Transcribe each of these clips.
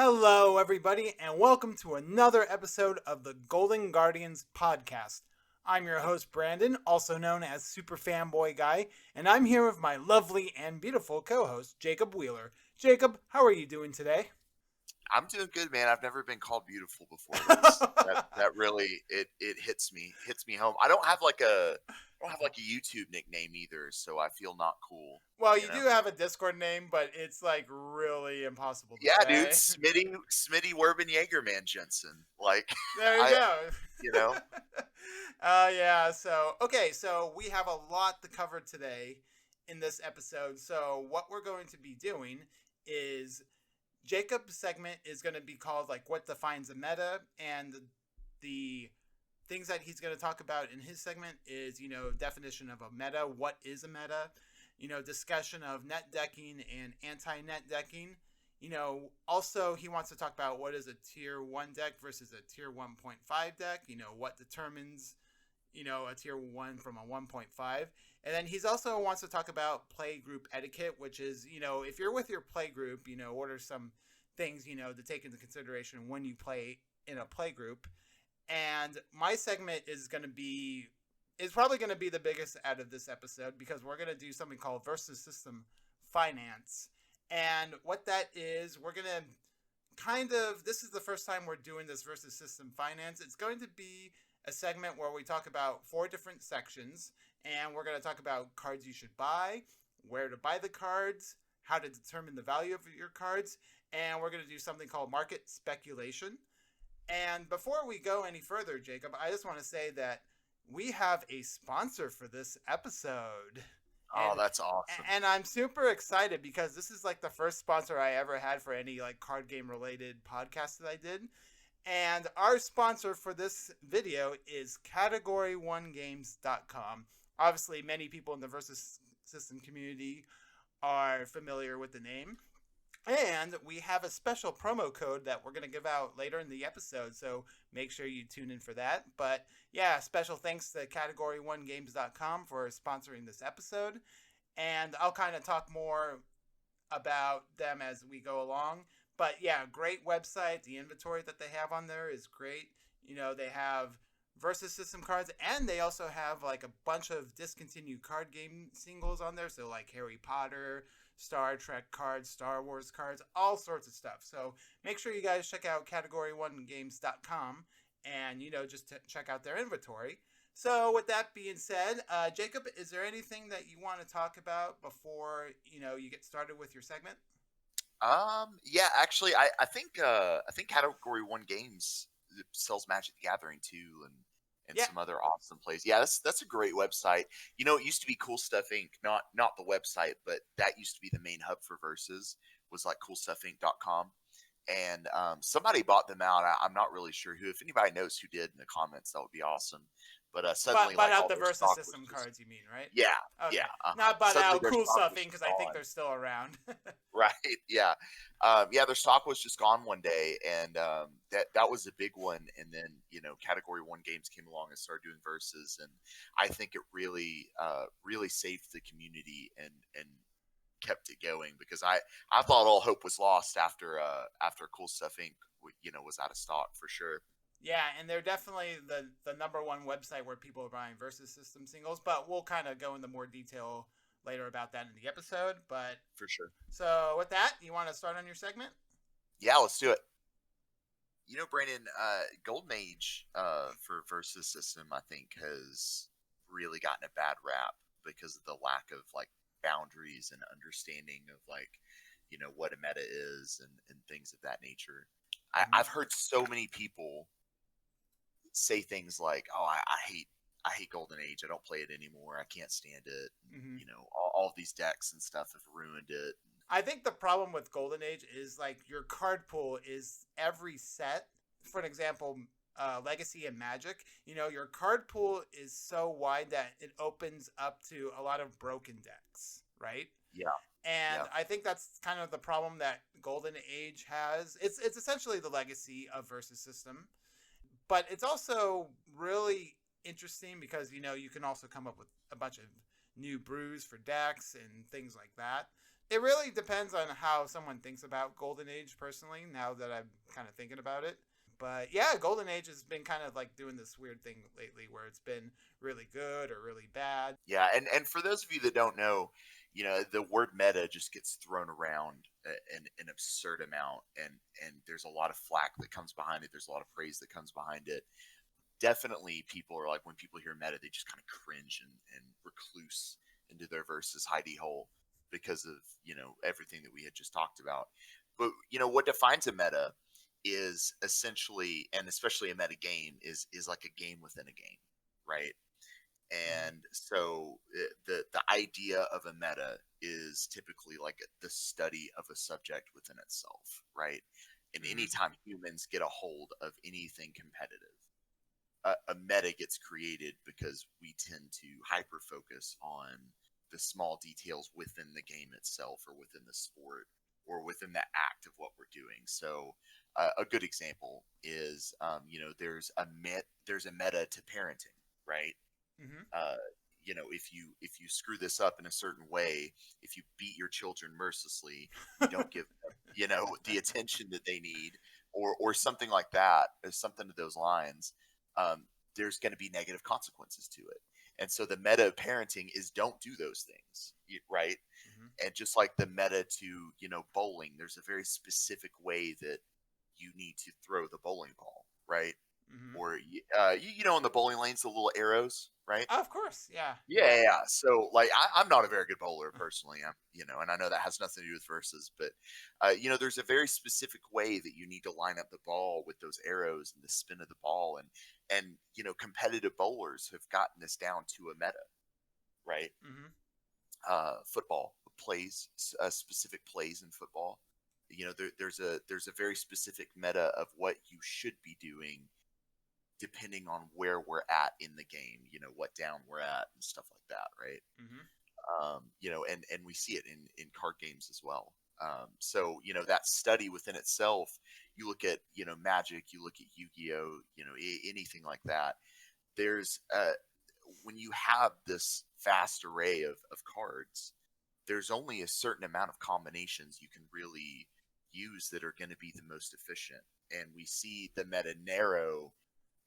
Hello, everybody, and welcome to another episode of the Golden Guardians podcast. I'm your host, Brandon, also known as Super Fanboy Guy, and I'm here with my lovely and beautiful co host, Jacob Wheeler. Jacob, how are you doing today? I'm doing good, man. I've never been called beautiful before. That really it hits me home. I don't have like a YouTube nickname either, so I feel not cool. Well, You you know? do have a Discord name, but it's like really impossible to Yeah, dude. say. Smitty Werben Jaegerman Jensen. Like There you I go. you know Yeah, so we have a lot to cover today in this episode. So, what we're going to be doing is Jacob's segment is going to be called like what defines a meta, and the things that he's going to talk about in his segment is definition of a meta, what is a meta, discussion of net decking and anti-net decking. Also he wants to talk about what is a tier 1 deck versus a tier 1.5 deck, what determines a tier 1 from a 1.5. And then he's also wants to talk about play group etiquette, which is, if you're with your play group, what are some things, to take into consideration when you play in a play group. And my segment is probably going to be the biggest out of this episode because we're going to do something called versus system finance. And what that is, we're going to this is the first time we're doing this versus system finance. It's going to be a segment where we talk about 4 different sections, and we're going to talk about cards you should buy, where to buy the cards, how to determine the value of your cards, and we're going to do something called market speculation. And before we go any further, Jacob, I just want to say that we have a sponsor for this episode. Oh, And that's awesome. and I'm super excited because this is like the first sponsor I ever had for any like card game related podcast that I did. And our sponsor for this video is category1games.com. Obviously, many people in the Versus System community are familiar with the name. And we have a special promo code that we're going to give out later in the episode, so make sure you tune in for that. But yeah, special thanks to category1games.com for sponsoring this episode. And I'll kind of talk more about them as we go along. But yeah, great website. The inventory that they have on there is great. They have versus system cards, and they also have like a bunch of discontinued card game singles on there. So like Harry Potter, Star Trek cards, Star Wars cards, all sorts of stuff. So make sure you guys check out category1games.com and just check out their inventory. So with that being said, Jacob, is there anything that you want to talk about before you get started with your segment? Yeah, actually, I think Category One Games sells Magic the Gathering too, and Yeah, some other awesome plays. Yeah, that's a great website. It used to be Cool Stuff Inc. Not the website, but that used to be the main hub for Versus. Was like CoolStuffInc.com, and somebody bought them out. I'm not really sure who. If anybody knows who did in the comments, that would be awesome. But but suddenly, butt like out all the their versus stock was system just cards, you mean, right? yeah, yeah. Okay, not butt Suddenly out their cool stock stuff was in because just I think gone. they're still around. Right. Yeah. Yeah. Their stock was just gone one day, and that was a big one. And then Category One Games came along and started doing verses, and I think it really saved the community and kept it going because I thought all hope was lost after Cool Stuff Inc. Was out of stock for sure. Yeah, and they're definitely the number one website where people are buying versus system singles. But we'll kind of go into more detail later about that in the episode. But For sure. so with that, you want to start on your segment? Yeah. Let's do it. Brandon, Golden Age for Versus System, I think, has really gotten a bad rap because of the lack of like boundaries and understanding of like, what a meta is and things of that nature. I've Mm-hmm. heard so many people say things like, "Oh, I hate Golden Age. I don't play it anymore. I can't stand it." Mm-hmm. All of these decks and stuff have ruined it. I think the problem with Golden Age is like your card pool is every set. For an example, Legacy and Magic, your card pool is so wide that it opens up to a lot of broken decks, right? Yeah, And yeah, I think that's kind of the problem that Golden Age has. It's essentially the legacy of Versus System, but it's also really interesting because you can also come up with a bunch of new brews for decks and things like that. It really depends on how someone thinks about Golden Age personally, now that I'm kind of thinking about it. But yeah, Golden Age has been kind of like doing this weird thing lately where it's been really good or really bad. Yeah, and for those of you that don't know, the word meta just gets thrown around an absurd amount, and there's a lot of flack that comes behind it. There's a lot of praise that comes behind it. Definitely, people are like, when people hear meta, they just kind of cringe and recluse into their versus hidey hole because of everything that we had just talked about. But what defines a meta is essentially, and especially a meta game, is like a game within a game, right? Mm-hmm. And so the idea of a meta is typically like the study of a subject within itself, right? And Mm-hmm. anytime humans get a hold of anything competitive, a meta gets created because we tend to hyper focus on the small details within the game itself, or within the sport, or within the act of what we're doing. So a good example is there's a meta to parenting, right? Mm-hmm. uh, if you screw this up in a certain way, if you beat your children mercilessly, you don't give them, the attention that they need, or something like that, or something to those lines. Um, there's going to be negative consequences to it. And so the meta of parenting is don't do those things, right? Mm-hmm. And just like the meta to bowling, there's a very specific way that you need to throw the bowling ball, right? Mm-hmm. Or in the bowling lanes, the little arrows, right? Oh, of course, yeah, Yeah, yeah. yeah, yeah. So, like, I'm not a very good bowler personally. And I know that has nothing to do with verses, but there's a very specific way that you need to line up the ball with those arrows and the spin of the ball, and competitive bowlers have gotten this down to a meta, right? Mm-hmm. Football plays, specific plays in football. There's a very specific meta of what you should be doing depending on where we're at in the game, what down we're at and stuff like that, right? Mm-hmm. And we see it in card games as well. So that study within itself, you look at Magic, you look at Yu-Gi-Oh, anything like that. There's when you have this vast array of cards, there's only a certain amount of combinations you can really use that are going to be the most efficient, and we see the meta narrow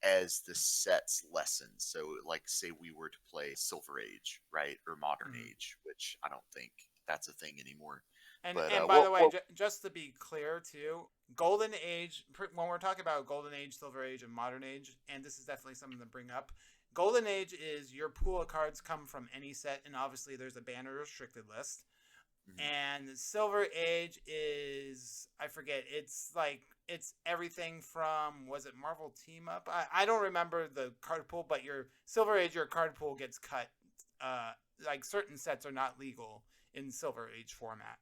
as the sets lessen. So, like, say we were to play Silver Age, right, or Modern Mm-hmm. Age, which I don't think that's a thing anymore. But And by the way, just to be clear too, Golden Age. When we're talking about Golden Age, Silver Age, and Modern Age, and this is definitely something to bring up. Golden Age is your pool of cards come from any set, and obviously there's a banner restricted list. mhm. And Silver Age is, I forget, it's like it's everything from, was it Marvel Team Up? I don't remember the card pool, but your Silver Age, your card pool gets cut. Uh, like certain sets are not legal in Silver Age format.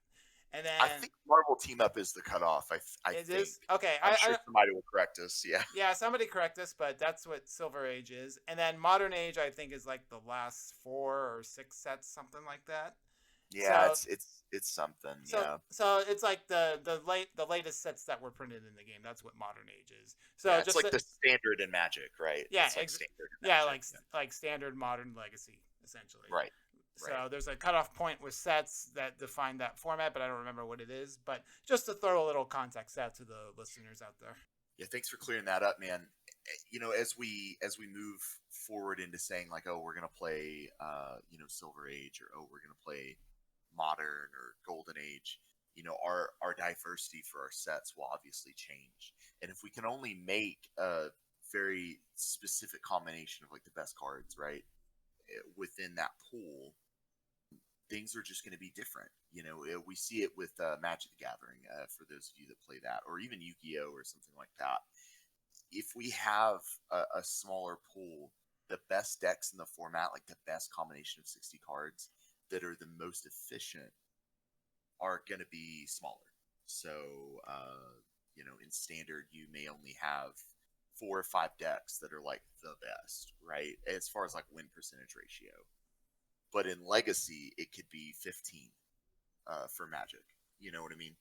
And I then think Marvel Team Up is the cutoff. I it think. is okay. I'm sure somebody will correct us. Yeah, Yeah, somebody correct us, but that's what Silver Age is. And then Modern Age, I think, is like the last 4 or 6 sets, something like that. yeah. So It's something. so Yeah, so it's like the latest sets that were printed in the game. That's what Modern Age is. yeah. So It's just like the standard in Magic, right? yeah, It's like standard in yeah, Magic. Yeah. like standard Modern Legacy essentially. Right. Right. So there's a cutoff point with sets that define that format, but I don't remember what it is. But just to throw a little context out to the listeners out there. Yeah, thanks for clearing that up, man. As we move forward into saying like, oh, we're gonna play, Silver Age, or oh, we're gonna play Modern or Golden Age. Our diversity for our sets will obviously change, and if we can only make a very specific combination of like the best cards, right, within that pool, things are just going to be different. We see it with Magic the Gathering, for those of you that play that, or even Yu-Gi-Oh or something like that. If we have a smaller pool, the best decks in the format, like the best combination of 60 cards that are the most efficient, are going to be smaller. So, in standard, you may only have 4 or 5 decks that are like the best, right? As far as like win percentage ratio. But in Legacy, it could be 15 for Magic. You know what I mean?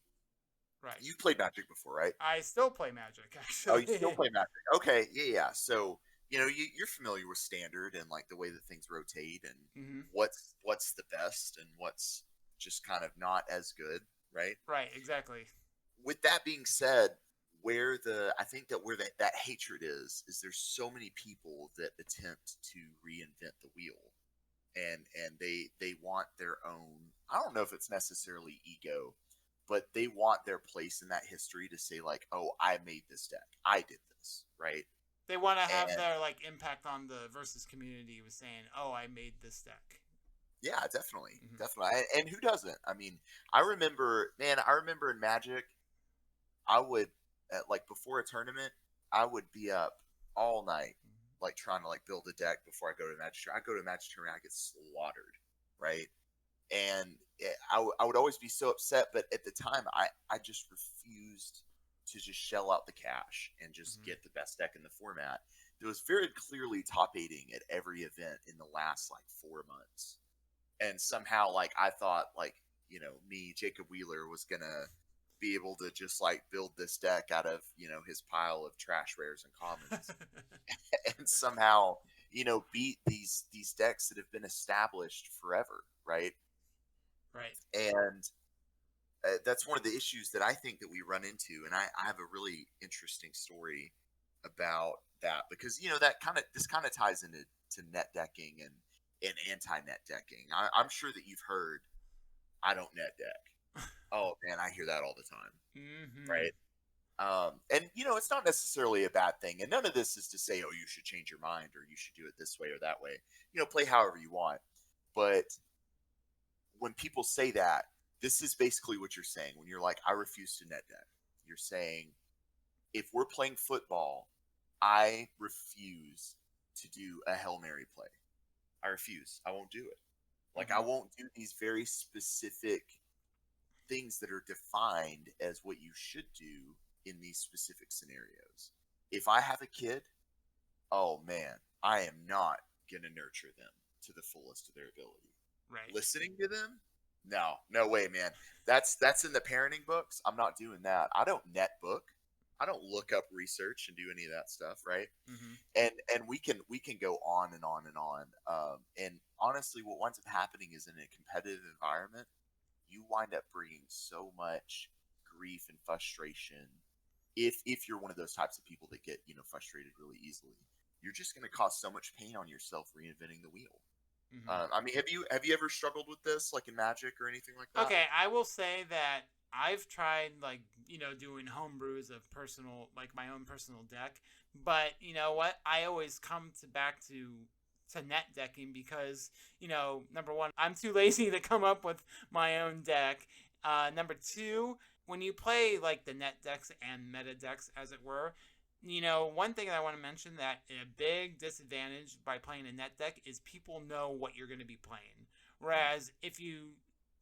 Right. You played Magic before, right? I still play Magic Oh, you still actually. play Magic? Okay, yeah, yeah. So you're familiar with Standard and like the way that things rotate and hmm what's the best and what's just kind of not as good, right? Right, exactly. With that being said, where the I think that where that hatred is there's so many people that attempt to reinvent the wheel, and they want their own. I don't know if it's necessarily ego, but they want their place in that history to say like, oh, I made this deck, I did this, right? They want to have And their like impact on the versus community with saying, "Oh, I made this deck." yeah, definitely, Mm-hmm. definitely. And who doesn't? I mean, I remember, man, I remember in Magic, I would like before a tournament, I would be up all night, like trying to like build a deck before I go to a match. I go to a match tournament, I get slaughtered, right? And I would always be so upset, but at the time, I just refused to just shell out the cash and just Mm-hmm. get the best deck in the format. It was very clearly top eighting at every event in the last like 4 months, and somehow like I thought like me Jacob Wheeler was gonna be able to just like build this deck out of his pile of trash rares and commons and somehow beat these decks that have been established forever, right? Right. And that's one of the issues that I think that we run into, and I have a really interesting story about that because that this kind of ties into net decking and anti-net decking. I'm sure that you've heard I don't net deck. Oh man, I hear that all the time, Mm-hmm. right? And it's not necessarily a bad thing, and none of this is to say, oh, you should change your mind or you should do it this way or that way. Play however you want. But when people say that, this is basically what you're saying. When you're like, I refuse to net deck, you're saying, if we're playing football, I refuse to do a Hail Mary play. I refuse. I won't do it. Like, I Mm-hmm. won't do these very specific things that are defined as what you should do in these specific scenarios. If I have a kid, oh man, I am not going to nurture them to the fullest of their ability. Right. Listening to them? No, no way, man. That's in the parenting books. I'm not doing that. I don't net book. I don't look up research and do any of that stuff, right? Mm-hmm. And we can go on and on and on. And honestly, what winds up happening is in a competitive environment, you wind up bringing so much grief and frustration. If you're one of those types of people that get frustrated really easily, you're just going to cause so much pain on yourself reinventing the wheel. Mm-hmm. I mean, have you ever struggled with this, like in Magic or anything like that? Okay, I will say that I've tried like doing home brews of personal like my own personal deck, but you know what? I always come to back to net decking because number one, I'm too lazy to come up with my own deck. Number two, when you play like the net decks and meta decks, as it were, one thing I want to mention that a big disadvantage by playing a net deck is people know what you're going to be playing. Whereas if you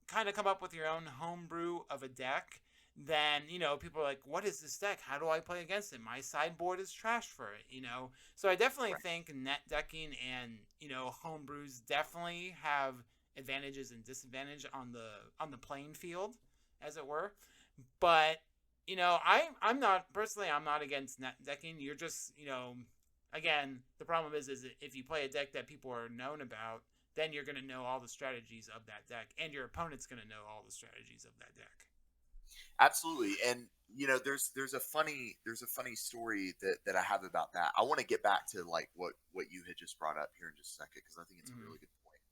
kind of come up with your own homebrew of a deck, then people are like, "What is this deck? How do I play against it? My sideboard is trash for it." So I definitely Right. think net decking and homebrews definitely have advantages and disadvantage on the playing field, as it were. But I'm not personally I'm not against net decking. You're just again the problem is if you play a deck that people are known about, then you're going to know all the strategies of that deck, and your opponent's going to know all the strategies of that deck. Absolutely. And there's a funny story that I have about that. I want to get back to like what you had just brought up here in just a second because I think it's a Mm-hmm. really good point.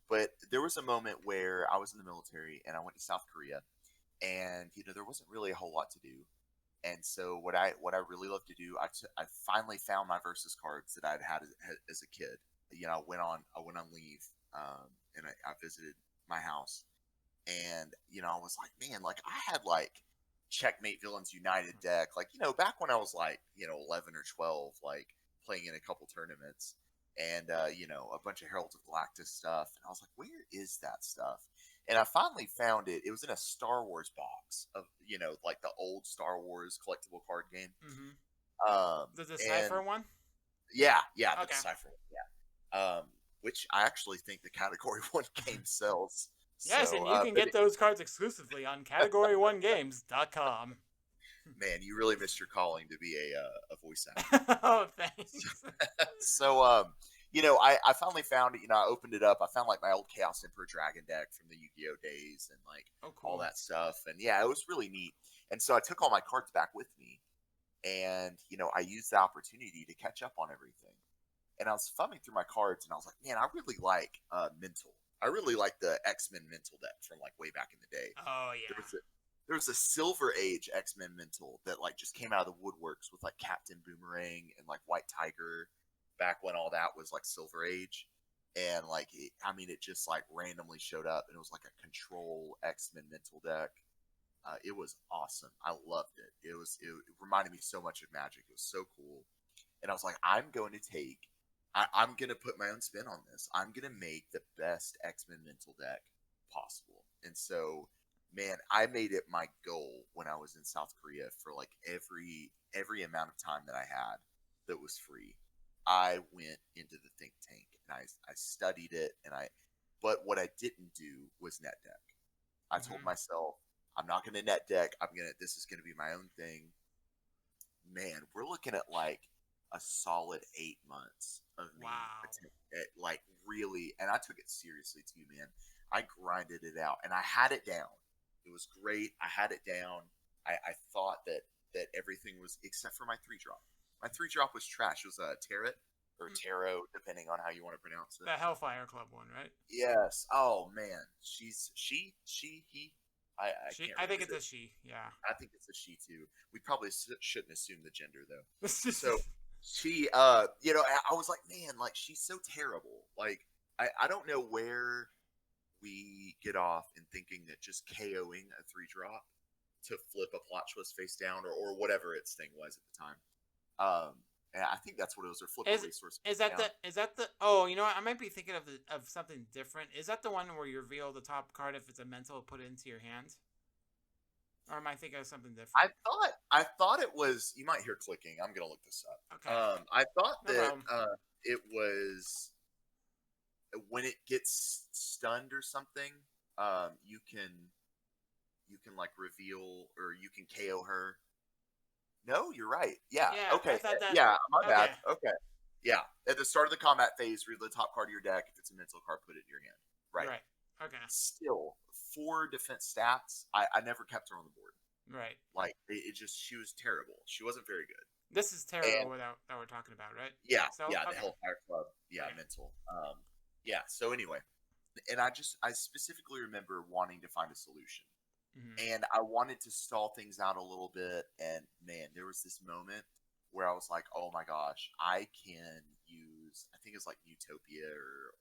But there was a moment where I was in the military and I went to South Korea, and there wasn't really a whole lot to do. And so what I really love to do, I finally found my versus cards that I'd had as a kid. I went on leave, and I visited my house, and I was like, man, like I had like Checkmate Villains United deck, like back when I was like 11 or 12, like playing in a couple tournaments, and a bunch of Heralds of Galactus stuff, and I was like, where is that stuff? And I finally found it. It was in a Star Wars box of like the old Star Wars collectible card game. Mm-hmm. Um, The and Decipher one. yeah, the Okay. Decipher, yeah. Which I actually think the Category One game sells. Yes, So, and you can but get those cards exclusively on category1games.com. man, you really missed your calling to be a voice actor. Oh, thanks. So I finally found it. I opened it up. I found like my old Chaos Emperor Dragon deck from the Yu-Gi-Oh days and like Oh, all cool. that stuff. And yeah, it was really neat. And so I took all my cards back with me, and I used the opportunity to catch up on everything. And I was thumbing through my cards, and I was like, man, I really like Mental. I really like the X-Men Mental deck from like way back in the day. Oh There yeah. was a there was a Silver Age X-Men Mental that like just came out of the woodworks with like Captain Boomerang and like White Tiger, back when all that was like Silver Age. And like, it just like randomly showed up, and it was like a control X-Men Mental deck. It was awesome. I loved it. It reminded me so much of Magic. It was so cool. And I was like, I'm going to put my own spin on this. I'm going to make the best X-Men mental deck possible. And so, man, I made it my goal when I was in South Korea for like every amount of time that I had that was free. I went into the think tank and I studied it, but what I didn't do was net deck. I told Hmm. myself, I'm not going to net deck. This is going to be my own thing. Man, we're looking at like a solid 8 months of me Wow. like really, and I took it seriously too, man. I grinded it out, and I had it down. It was great. I had it down. I thought that everything was, except for my 3 drop. My 3 drop was trash. It was a tarot or tarot, depending on how you want to pronounce it. The Hellfire Club one, right? Yes. Oh man, she he. I She. can't I think remember. it's a she. Yeah. I think it's a she too. We probably shouldn't assume the gender though. So she, I was like, man, like she's so terrible. Like I don't know where we get off in thinking that just KOing a 3 drop to flip a plot twist face down, or whatever its thing was at the time. And I think that's what it was, or flip a is resource is face that the down. is that the oh, you know what, I might be thinking of something different. Is that the one where you reveal the top card if it's a mental, put it into your hand? Or am I thinking of something different? I thought it was. You might hear clicking. I'm gonna look this up. Okay. I thought No that problem. it was when it gets stunned or something. You can like reveal, or you can KO her. No, you're right. Yeah. Yeah, Okay. I thought that. Yeah. My Okay. bad. Okay. Yeah. At the start of the combat phase, read the top card of your deck. If it's a mental card, put it in your hand. Right. Right. Okay. Still, 4 defense stats. I never kept her on the board. Right. Like it just, she was terrible. She wasn't very good. This is And tarot that we're talking about, right? yeah, So yeah, the okay. Hellfire Club. Yeah, Okay. mental. Yeah. So anyway, and I specifically remember wanting to find a solution, Hmm. and I wanted to stall things out a little bit. And man, there was this moment where I was like, "Oh my gosh, I can use." I think it's like Utopia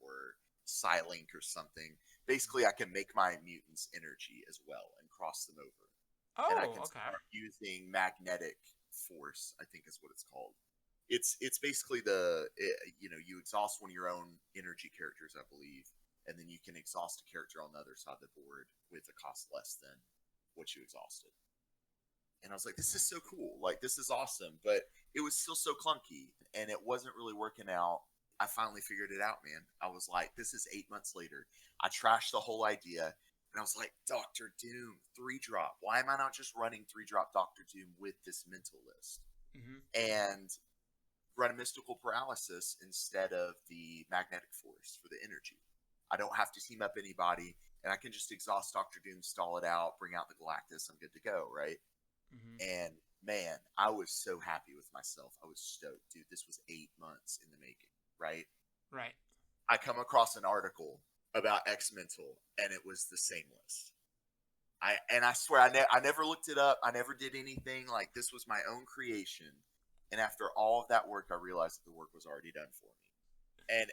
or Psylink or something. Basically, I can make my mutants energy as well and cross them over, and I Oh, can okay. start using magnetic force. I think is what it's called. It's basically you exhaust one of your own energy characters, I believe, and then you can exhaust a character on the other side of the board with a cost less than what you exhausted. And I was like, this is so cool. Like, this is awesome. But it was still so clunky, and it wasn't really working out. I finally figured it out, man. I was like, this is 8 months later. I trashed the whole idea. And I was like, Doctor Doom, 3 drop. Why am I not just running 3 drop Doctor Doom with this mental list? Hmm. And run a mystical paralysis instead of the magnetic force for the energy. I don't have to team up anybody, and I can just exhaust Doctor Doom, stall it out, bring out the Galactus. I'm good to go, right? Hmm. And man, I was so happy with myself. I was stoked, dude. This was 8 months in the making, right? Right. I come across an article about X Mental, and it was the same list. I swear I never looked it up. I never did anything. Like, this was my own creation. And after all of that work, I realized that the work was already done for me. And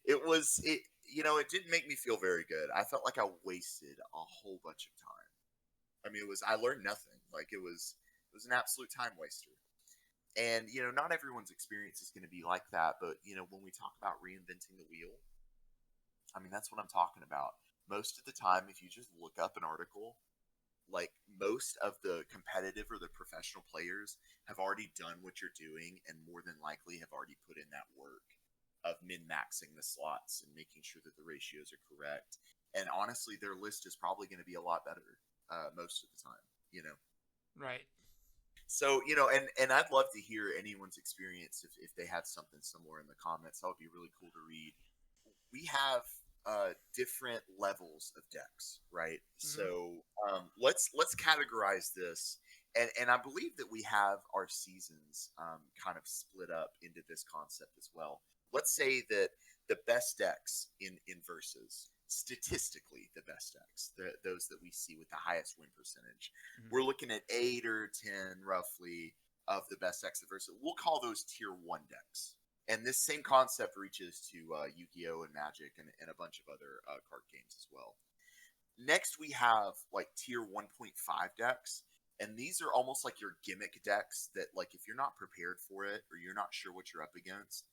it didn't make me feel very good. I felt like I wasted a whole bunch of time. I mean, I learned nothing. Like, it was an absolute time waster. And not everyone's experience is going to be like that. But when we talk about reinventing the wheel, I mean, that's what I'm talking about. Most of the time, if you just look up an article, like, most of the competitive or the professional players have already done what you're doing, and more than likely have already put in that work of min-maxing the slots and making sure that the ratios are correct. And honestly, their list is probably going to be a lot better most of the time. Right. So, and I'd love to hear anyone's experience if they have something similar in the comments. That would be really cool to read. We have different levels of decks, right? Mm-hmm. So let's categorize this, and I believe that we have our seasons kind of split up into this concept as well. Let's say that the best decks in versus, statistically the best decks, those that we see with the highest win percentage, Mm-hmm. we're looking at 8 or 10 roughly of the best decks of versus. We'll call those tier one decks, and this same concept reaches to Yu-Gi-Oh and Magic and a bunch of other card games as well. Next, we have like tier 1.5 decks, and these are almost like your gimmick decks that, like, if you're not prepared for it or you're not sure what you're up against,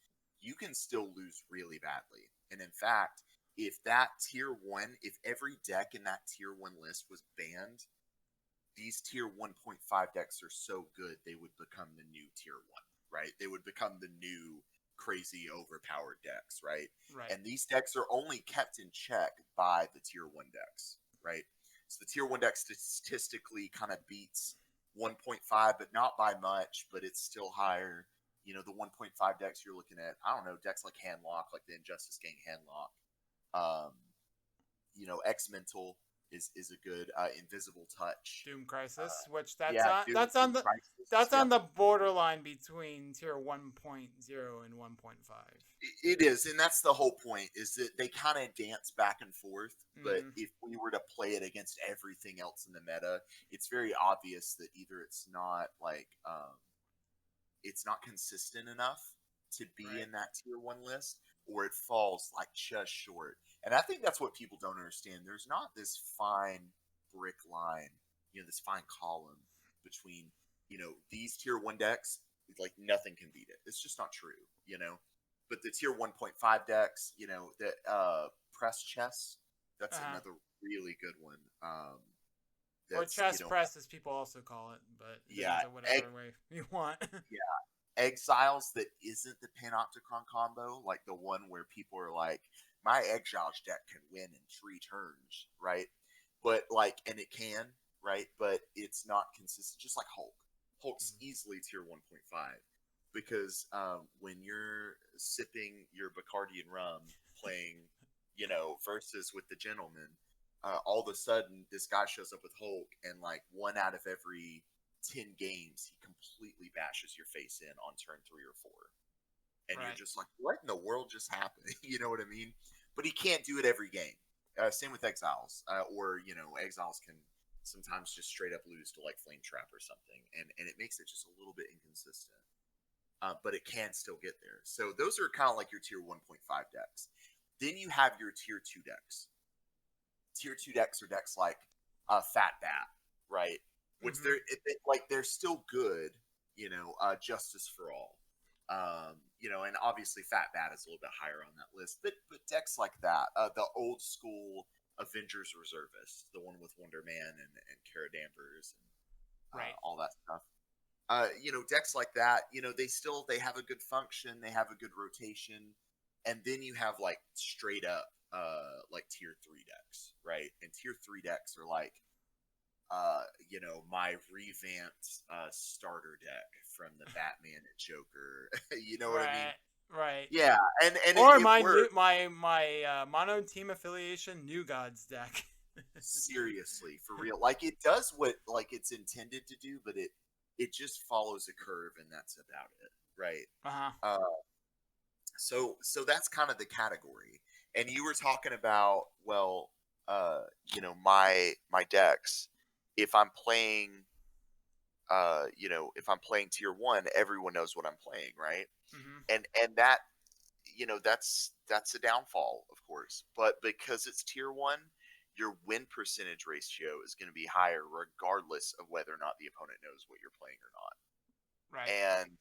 you can still lose really badly. And in fact, if that tier one, if every deck in that tier one list was banned, these tier 1.5 decks are so good they would become the new tier 1, right? They would become the new crazy overpowered decks, right? Right. And these decks are only kept in check by the tier 1 decks, right? So the tier 1 deck statistically kind of beats 1.5, but not by much, but it's still higher. The 1.5 decks you're looking at, I don't know, decks like Handlock, like the Injustice Gang Handlock, um, X Mental is a good Invisible Touch. Doom Crisis, which Yeah, Doom Crisis. that's on Yep, the borderline between tier 1.0 and 1.5. it is, and that's the whole point. Is that they kind of dance back and forth. But Mm-hmm. if we were to play it against everything else in the meta, it's very obvious that either it's not consistent enough to be Right. in that tier one list, or it falls like just short. And I think that's what people don't understand. There's not this fine brick line, this fine column between, these tier one decks, like nothing can beat it. It's just not true. But the tier 1.5 decks, the press chess, that's Uh-huh. another really good one. Or That's, chess press, as people also call it, but it yeah, ends up whatever way you want. Exiles that isn't the Panopticon combo, like the one where people are like, my Exiles deck can win in 3 turns, right? But and it can, right? But it's not consistent, just like Hulk. Hulk's easily tier 1.5 because when you're sipping your Bacardi and rum, playing, versus with the gentleman, all of a sudden this guy shows up with Hulk, and like 1 out of every 10 games, he completely bashes your face in on turn 3 or 4. And you're Right. just like, what in the world just happened? You know what I mean? But he can't do it every game. Same with Exiles. Or, Exiles can sometimes just straight up lose to like Flame Trap or something. And it makes it just a little bit inconsistent. But it can still get there. So those are kind of like your tier 1.5 decks. Then you have your tier 2 decks. Tier 2 decks are decks like Fat Bat, right? Which Mm-hmm. they're still good, Justice for All. And obviously Fat Bat is a little bit higher on that list, but decks like that, the old school Avengers Reservist, the one with Wonder Man and Kara Danvers and Right. all that stuff. Decks like that, they have a good function, they have a good rotation, and then you have like straight up like tier 3 decks, right? And tier 3 decks are like my revamped starter deck from the Batman and Joker. You know what I mean? Right. Right. Yeah, and Or it my new works. my mono team affiliation New Gods deck. Seriously, for real. Like it does what like it's intended to do, but it just follows a curve, and that's about it, right? Uh-huh. So that's kind of the category. And you were talking about, well, my decks. If I'm playing, if I'm playing tier one, everyone knows what I'm playing, right? Mm-hmm. And that, that's a downfall, of course. But because it's tier one, your win percentage ratio is going to be higher, regardless of whether or not the opponent knows what you're playing or not. Right. And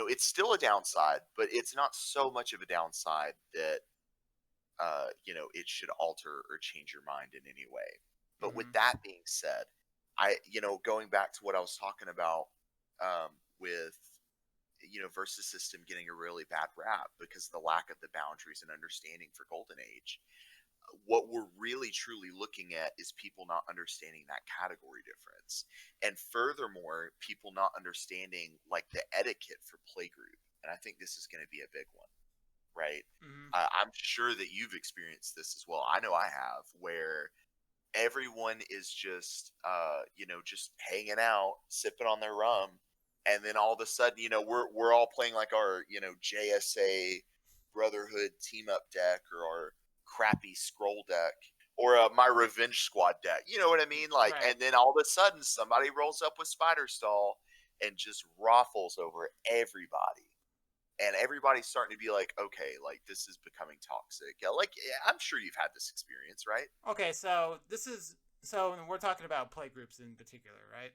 it's still a downside, but it's not so much of a downside that it should alter or change your mind in any way. But with Mm-hmm. that being said, going back to what I was talking about, with versus system getting a really bad rap because of the lack of the boundaries and understanding for Golden Age. what we're really truly looking at is people not understanding that category difference. And furthermore, people not understanding like the etiquette for playgroup. And I think this is going to be a big one, right? Mm-hmm. I'm sure that you've experienced this as well. I know I have, where everyone is just just hanging out, sipping on their rum, and then all of a sudden, we're all playing like our, JSA Brotherhood team up deck, or our crappy scroll deck, or my Revenge Squad deck. You know what I mean? Like, Right. and then all of a sudden somebody rolls up with Spider Stall and just raffles over everybody. And everybody's starting to be like, okay, like this is becoming toxic. Yeah, like I'm sure you've had this experience, right? Okay, so this is so we're talking about play groups in particular, right?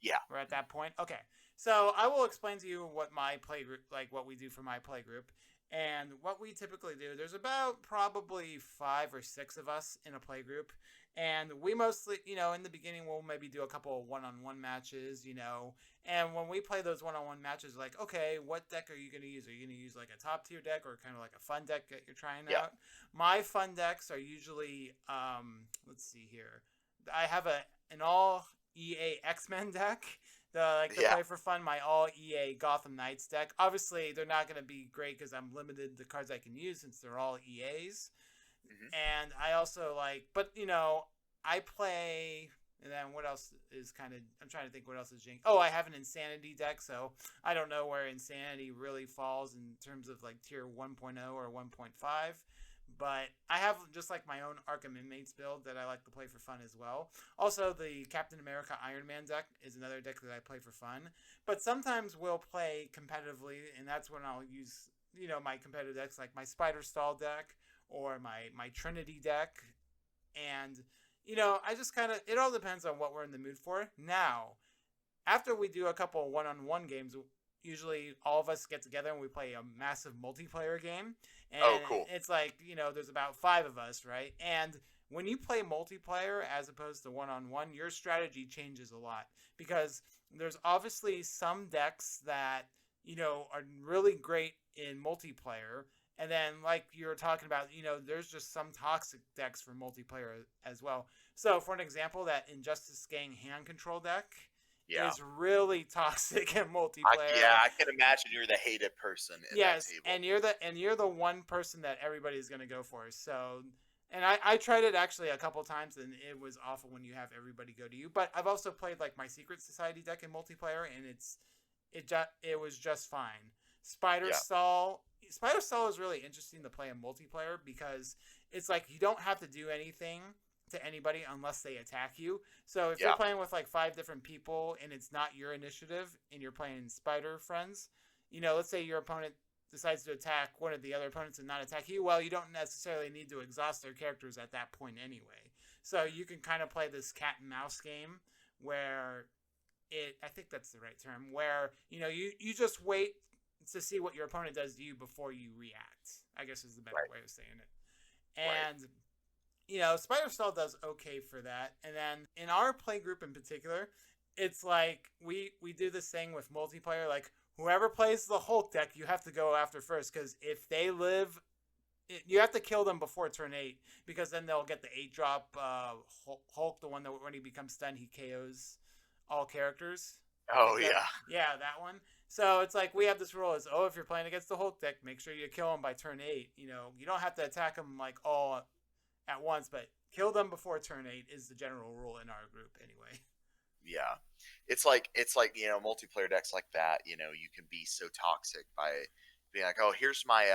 Yeah. We're at that point. Okay, so I will explain to you what my play group, like what we do for my play group, and what we typically do. There's about probably 5 or 6 of us in a play group, and we mostly, in the beginning, we'll maybe do a couple of one-on-one matches, and when we play those one-on-one matches, like, okay, what deck are you going to use? Are you going to use like a top tier deck or kind of like a fun deck that you're trying Yeah. out? My fun decks are usually, let's see here. I have an all EA X-Men deck. The Yeah. play for fun, my all EA Gotham Knights deck. Obviously, they're not going to be great because I'm limited the cards I can use since they're all EAs. Hmm. And I also but I play. And then what else is kind of? I'm trying to think what else is Jink. Oh, I have an Insanity deck, so I don't know where Insanity really falls in terms of like tier 1.0 or 1.5. But I have just like my own Arkham Inmates build that I like to play for fun as well. Also, the Captain America Iron Man deck is another deck that I play for fun. But sometimes we'll play competitively, and that's when I'll use my competitive decks like my Spider Stall deck or my Trinity deck. And I just kind of, it all depends on what we're in the mood for. Now, after we do a couple one-on-one games, usually all of us get together and we play a massive multiplayer game. Oh, And cool. it's like, there's about 5 of us, right? And when you play multiplayer as opposed to one-on-one, your strategy changes a lot because there's obviously some decks that are really great in multiplayer. And then, like you were talking about, there's just some toxic decks for multiplayer as well. So, for an example, that Injustice Gang hand control deck Yeah. is really toxic in Yeah, multiplayer. I can imagine you're the hated person in that Yes, table. and you're the one person that everybody's gonna go for. So, and I tried it actually a couple times, and it was awful when you have everybody go to you. But I've also played like my Secret Society deck in multiplayer, and it was just fine. Spider Yeah. Stall. Spider Stall is really interesting to play in multiplayer because it's like you don't have to do anything to anybody unless they attack you. So if you're Yeah. playing with like 5 different people and it's not your initiative and you're playing Spider friends, let's say your opponent decides to attack one of the other opponents and not attack you, well, you don't necessarily need to exhaust their characters at that point anyway. So you can kind of play this cat and mouse game where I think that's the right term, where you just wait to see what your opponent does to you before you react, I guess is the better Right. way of saying it. Right. And Spider Stall does okay for that. And then in our play group in particular, it's like we do this thing with multiplayer. Like whoever plays the Hulk deck, you have to go after first because if they live, you have to kill them before turn 8 because then they'll get the 8 drop Hulk, the one that when he becomes stunned, he KOs all characters. I Oh think yeah. yeah, that one. So it's like we have this rule is if you're playing against the Hulk deck, make sure you kill him by turn 8. You don't have to attack him like all at once, but kill them before turn 8 is the general rule in our group anyway. Yeah. It's like, multiplayer decks like that, you can be so toxic by being like, "Oh, here's my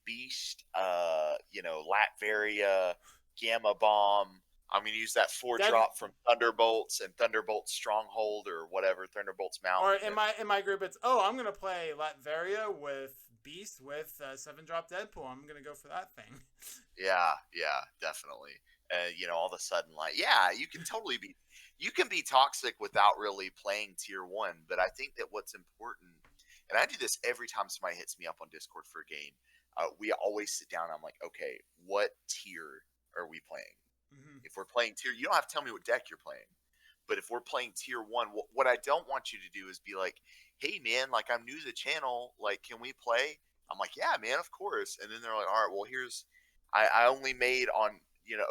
beast, Latveria Gamma Bomb. I'm going to use that 4 That drop from Thunderbolts and Thunderbolt Stronghold or whatever, Thunderbolts or Mountain." in And my group, it's I'm gonna play Latveria with Beast with 7 drop Deadpool. I'm gonna go for that thing. yeah, yeah, definitely. All of a sudden, like, yeah, you can be toxic without really playing tier one. But I think that what's important, and I do this every time somebody hits me up on Discord for a game, we always sit down. And I'm like, okay, what tier are we playing? Mm-hmm. If we're playing tier, you don't have to tell me what deck you're playing. But if we're playing tier one, what I don't want you to do is be like, hey man, like I'm new to the channel, like can we play? I'm like, yeah, man, of course. And then they're like, all right, well I only made on,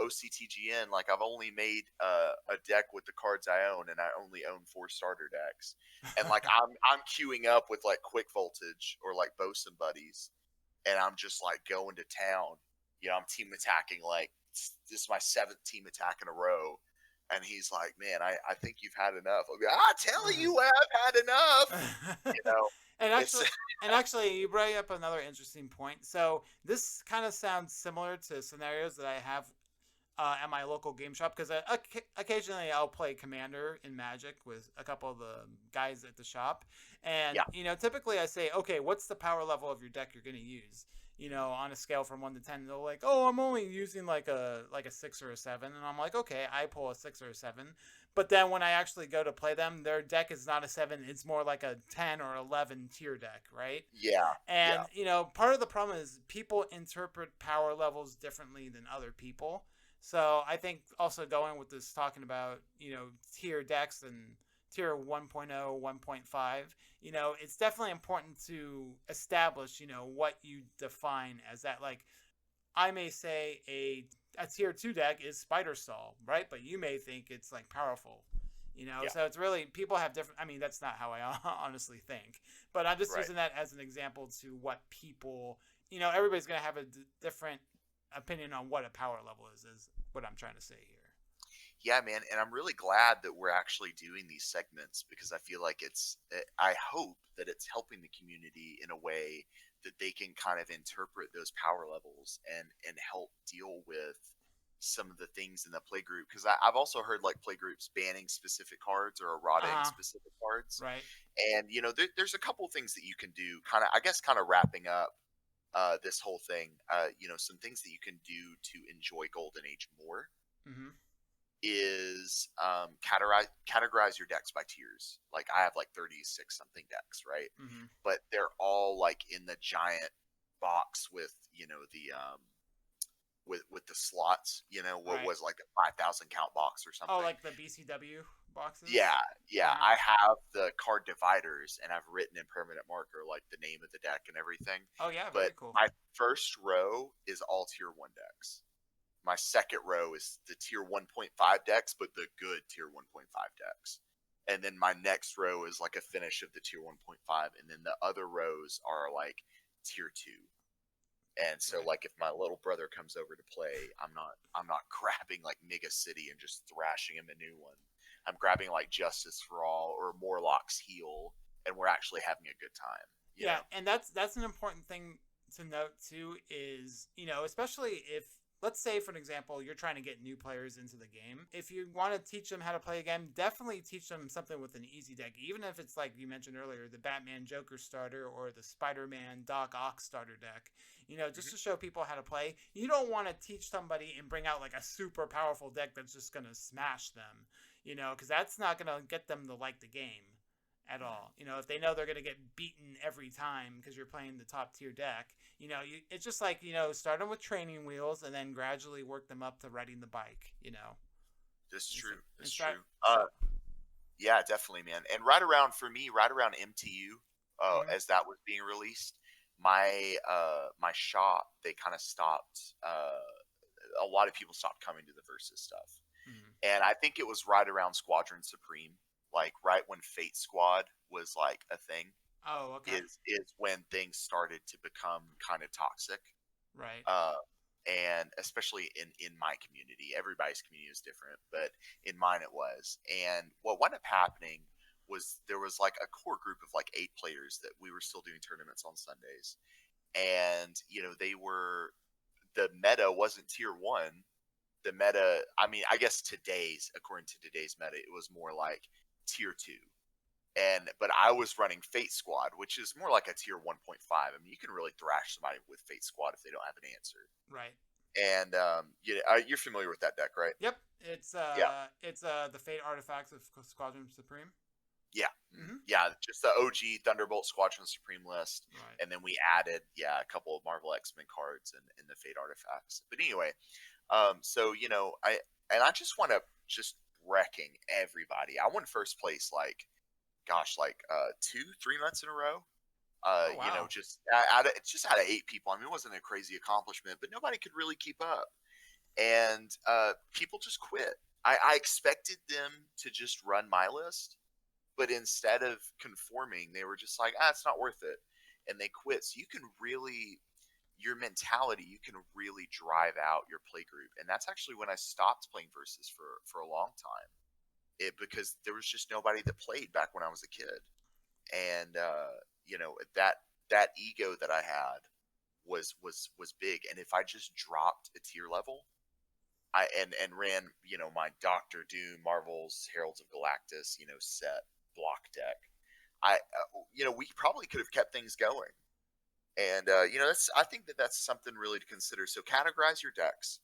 OCTGN, like I've only made a deck with the cards I own, and I only own 4 starter decks. And like I'm queuing up with like Quick Voltage or like Bosun Buddies, and I'm just like going to town. I'm team attacking, like this is my 7th team attack in a row. And he's like, "Man, I think you've had enough." I'll be, "I tell you, I've had enough." You know, and it's actually, and actually, you bring up another interesting point. So this kind of sounds similar to scenarios that I have at my local game shop because occasionally I'll play Commander in Magic with a couple of the guys at the shop, and yeah, typically I say, okay, what's the power level of your deck you're going to use? On a scale from 1 to 10, they're like, oh, I'm only using like a 6 or a 7, and I'm like, okay, I pull a 6 or a 7. But then when I actually go to play them, their deck is not a 7; it's more like a 10 or 11 tier deck, right? yeah, And yeah, part of the problem is people interpret power levels differently than other people. So I think also going with this talking about, tier decks and tier 1.0, 1.5, it's definitely important to establish, what you define as that. Like I may say a tier 2 deck is Spider Stall, right? But you may think it's like powerful. yeah. So it's really people have different. I mean, that's not how I honestly think, but I'm just Right. using that as an example to what people. Everybody's gonna have a different opinion on what a power level is what I'm trying to say here. Yeah, man, and I'm really glad that we're actually doing these segments because I feel like I hope that it's helping the community in a way that they can kind of interpret those power levels and help deal with some of the things in the play group. Because I've also heard like play groups banning specific cards or Uh errataing huh. specific cards, Right. and there's a couple things that you can do. Kind of, I guess, kind of wrapping up this whole thing. Some things that you can do to enjoy Golden Age more Mm-hmm. is categorize your decks by tiers. Like I have like 36 something decks, right? Mm-hmm. But they're all like in the giant box with with the slots. What Right. was like a 5,000 count box or Oh, something. like the BCW boxes. Yeah, Uh yeah. huh. I have the card dividers, and I've written in permanent marker like the name of the deck and everything. Oh yeah, But very cool. my first row is all tier 1 decks. My second row is the tier 1.5 decks, but the good tier 1.5 decks. And then my next row is like a finish of the tier 1.5, and then the other rows are like tier 2. And so Right. like if my little brother comes over to play, I'm not grabbing like Mega City and just thrashing him a new one. I'm grabbing like Justice for All or Morlock's Heal, and we're actually having a good time, you Yeah, know? and that's an important thing to note too. Is especially if, let's say for an example, you're trying to get new players into the game. If you want to teach them how to play a game, definitely teach them something with an easy deck, even if it's like you mentioned earlier, the Batman Joker starter or the Spider-Man Doc Ock starter deck. Just Mm-hmm. to show people how to play. You don't want to teach somebody and bring out like a super powerful deck that's just gonna smash them. Because that's not gonna get them to like the game at Mm-hmm. all. If they know they're going to get beaten every time because you're playing the top tier deck, it's just like, start them with training wheels and then gradually work them up to riding the bike, This is and, so, true. This and is start. true. So, Yeah, definitely, man. And right around for me, right around MTU, mm-hmm. as that was being released, my shop they kind of stopped. A lot of people stopped coming to the versus stuff, Mm-hmm. and I think it was right around Squadron Supreme, like right when Fate Squad was like a thing. Oh, okay. Is when things started to become kind of toxic. Right. uh, and especially in my community, everybody's community is different, but in mine it was. And what wound up happening was there was like a core group of like 8 players that we were still doing tournaments on Sundays, and they were the meta wasn't tier 1. The meta, I mean, I guess according to today's meta, it was more like tier 2. But I was running Fate Squad, which is more like a tier 1.5. I mean, you can really thrash somebody with Fate Squad if they don't have an answer. Right. And you're familiar with that deck, right? Yep. It's Yeah, the Fate artifacts of Squadron Supreme. yeah, Mm-hmm. yeah. Just the OG Thunderbolt Squadron Supreme list, Right. and then we added a couple of Marvel X-Men cards and the Fate artifacts. But anyway, so I just want to just wrecking everybody. I won first place like gosh, like 2-3 months in a row. Oh wow. Just out of 8 people. I mean, it wasn't a crazy accomplishment, but nobody could really keep up, and people just quit. I expected them to just run my list, but instead of conforming, they were just like, it's not worth it, and they quit. So you can really, your mentality, you can really drive out your play group, and that's actually when I stopped playing versus for a long time. Because there was just nobody that played back when I was a kid, and that ego that I had was big. And if I just dropped a tier level, and ran my Doctor Doom, Marvel's Heralds of Galactus set block deck, we probably could have kept things going. And that's I think that's something really to consider. So categorize your decks,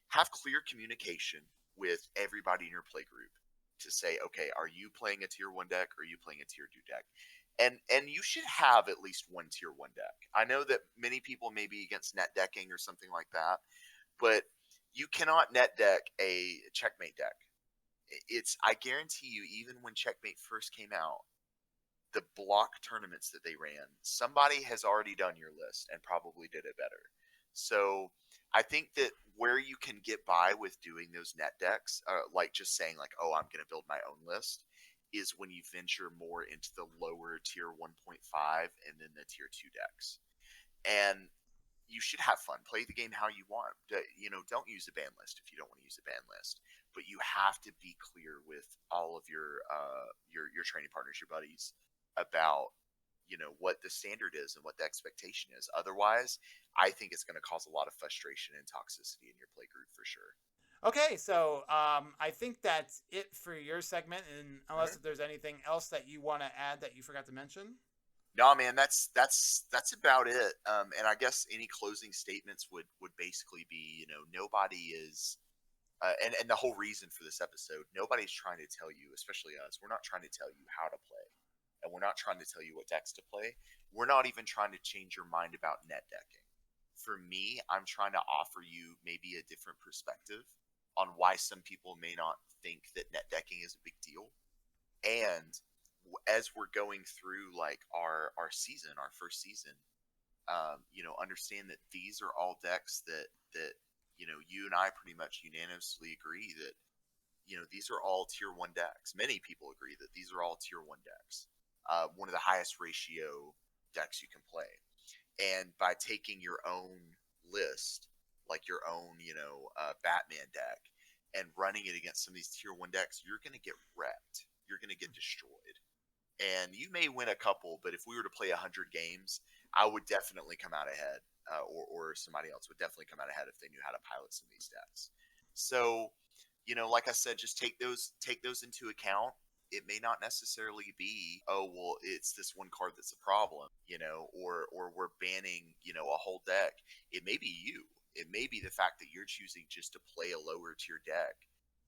have clear communication with everybody in your play group to say, okay, are you playing a tier 1 deck or are you playing a tier 2 deck? And you should have at least one tier 1 deck. I know that many people may be against net decking or something like that, but you cannot net deck a checkmate deck. I guarantee you, even when checkmate first came out, the block tournaments that they ran, somebody has already done your list and probably did it better. So I think that where you can get by with doing those net decks, like just saying like, oh, I'm going to build my own list, is when you venture more into the lower tier 1.5 and then the tier 2 decks. And you should have fun. Play the game how you want. Don't use a ban list if you don't want to use a ban list. But you have to be clear with all of your training partners, your buddies, about what the standard is and what the expectation is. Otherwise, I think it's going to cause a lot of frustration and toxicity in your play group for sure. Okay, so I think that's it for your segment, and unless Mm-hmm. if there's anything else that you want to add that you forgot to mention. No, man, that's about it. And I guess any closing statements would basically be, nobody is and the whole reason for this episode, nobody's trying to tell you, especially us, we're not trying to tell you how to play. And we're not trying to tell you what decks to play. We're not even trying to change your mind about net decking. For me, I'm trying to offer you maybe a different perspective on why some people may not think that net decking is a big deal. And as we're going through like our season, our first season, understand that these are all decks that you and I pretty much unanimously agree that these are all tier 1 decks. Many people agree that these are all tier 1 decks. One of the highest ratio decks you can play. And by taking your own list, like your own Batman deck, and running it against some of these tier 1 decks, you're going to get wrecked. You're going to get destroyed. And you may win a couple, but if we were to play 100 games, I would definitely come out ahead, or somebody else would definitely come out ahead if they knew how to pilot some of these decks. So, like I said, just take those into account. It may not necessarily be, oh well, it's this one card that's a problem, or we're banning, a whole deck. It may be you. It may be the fact that you're choosing just to play a lower tier deck,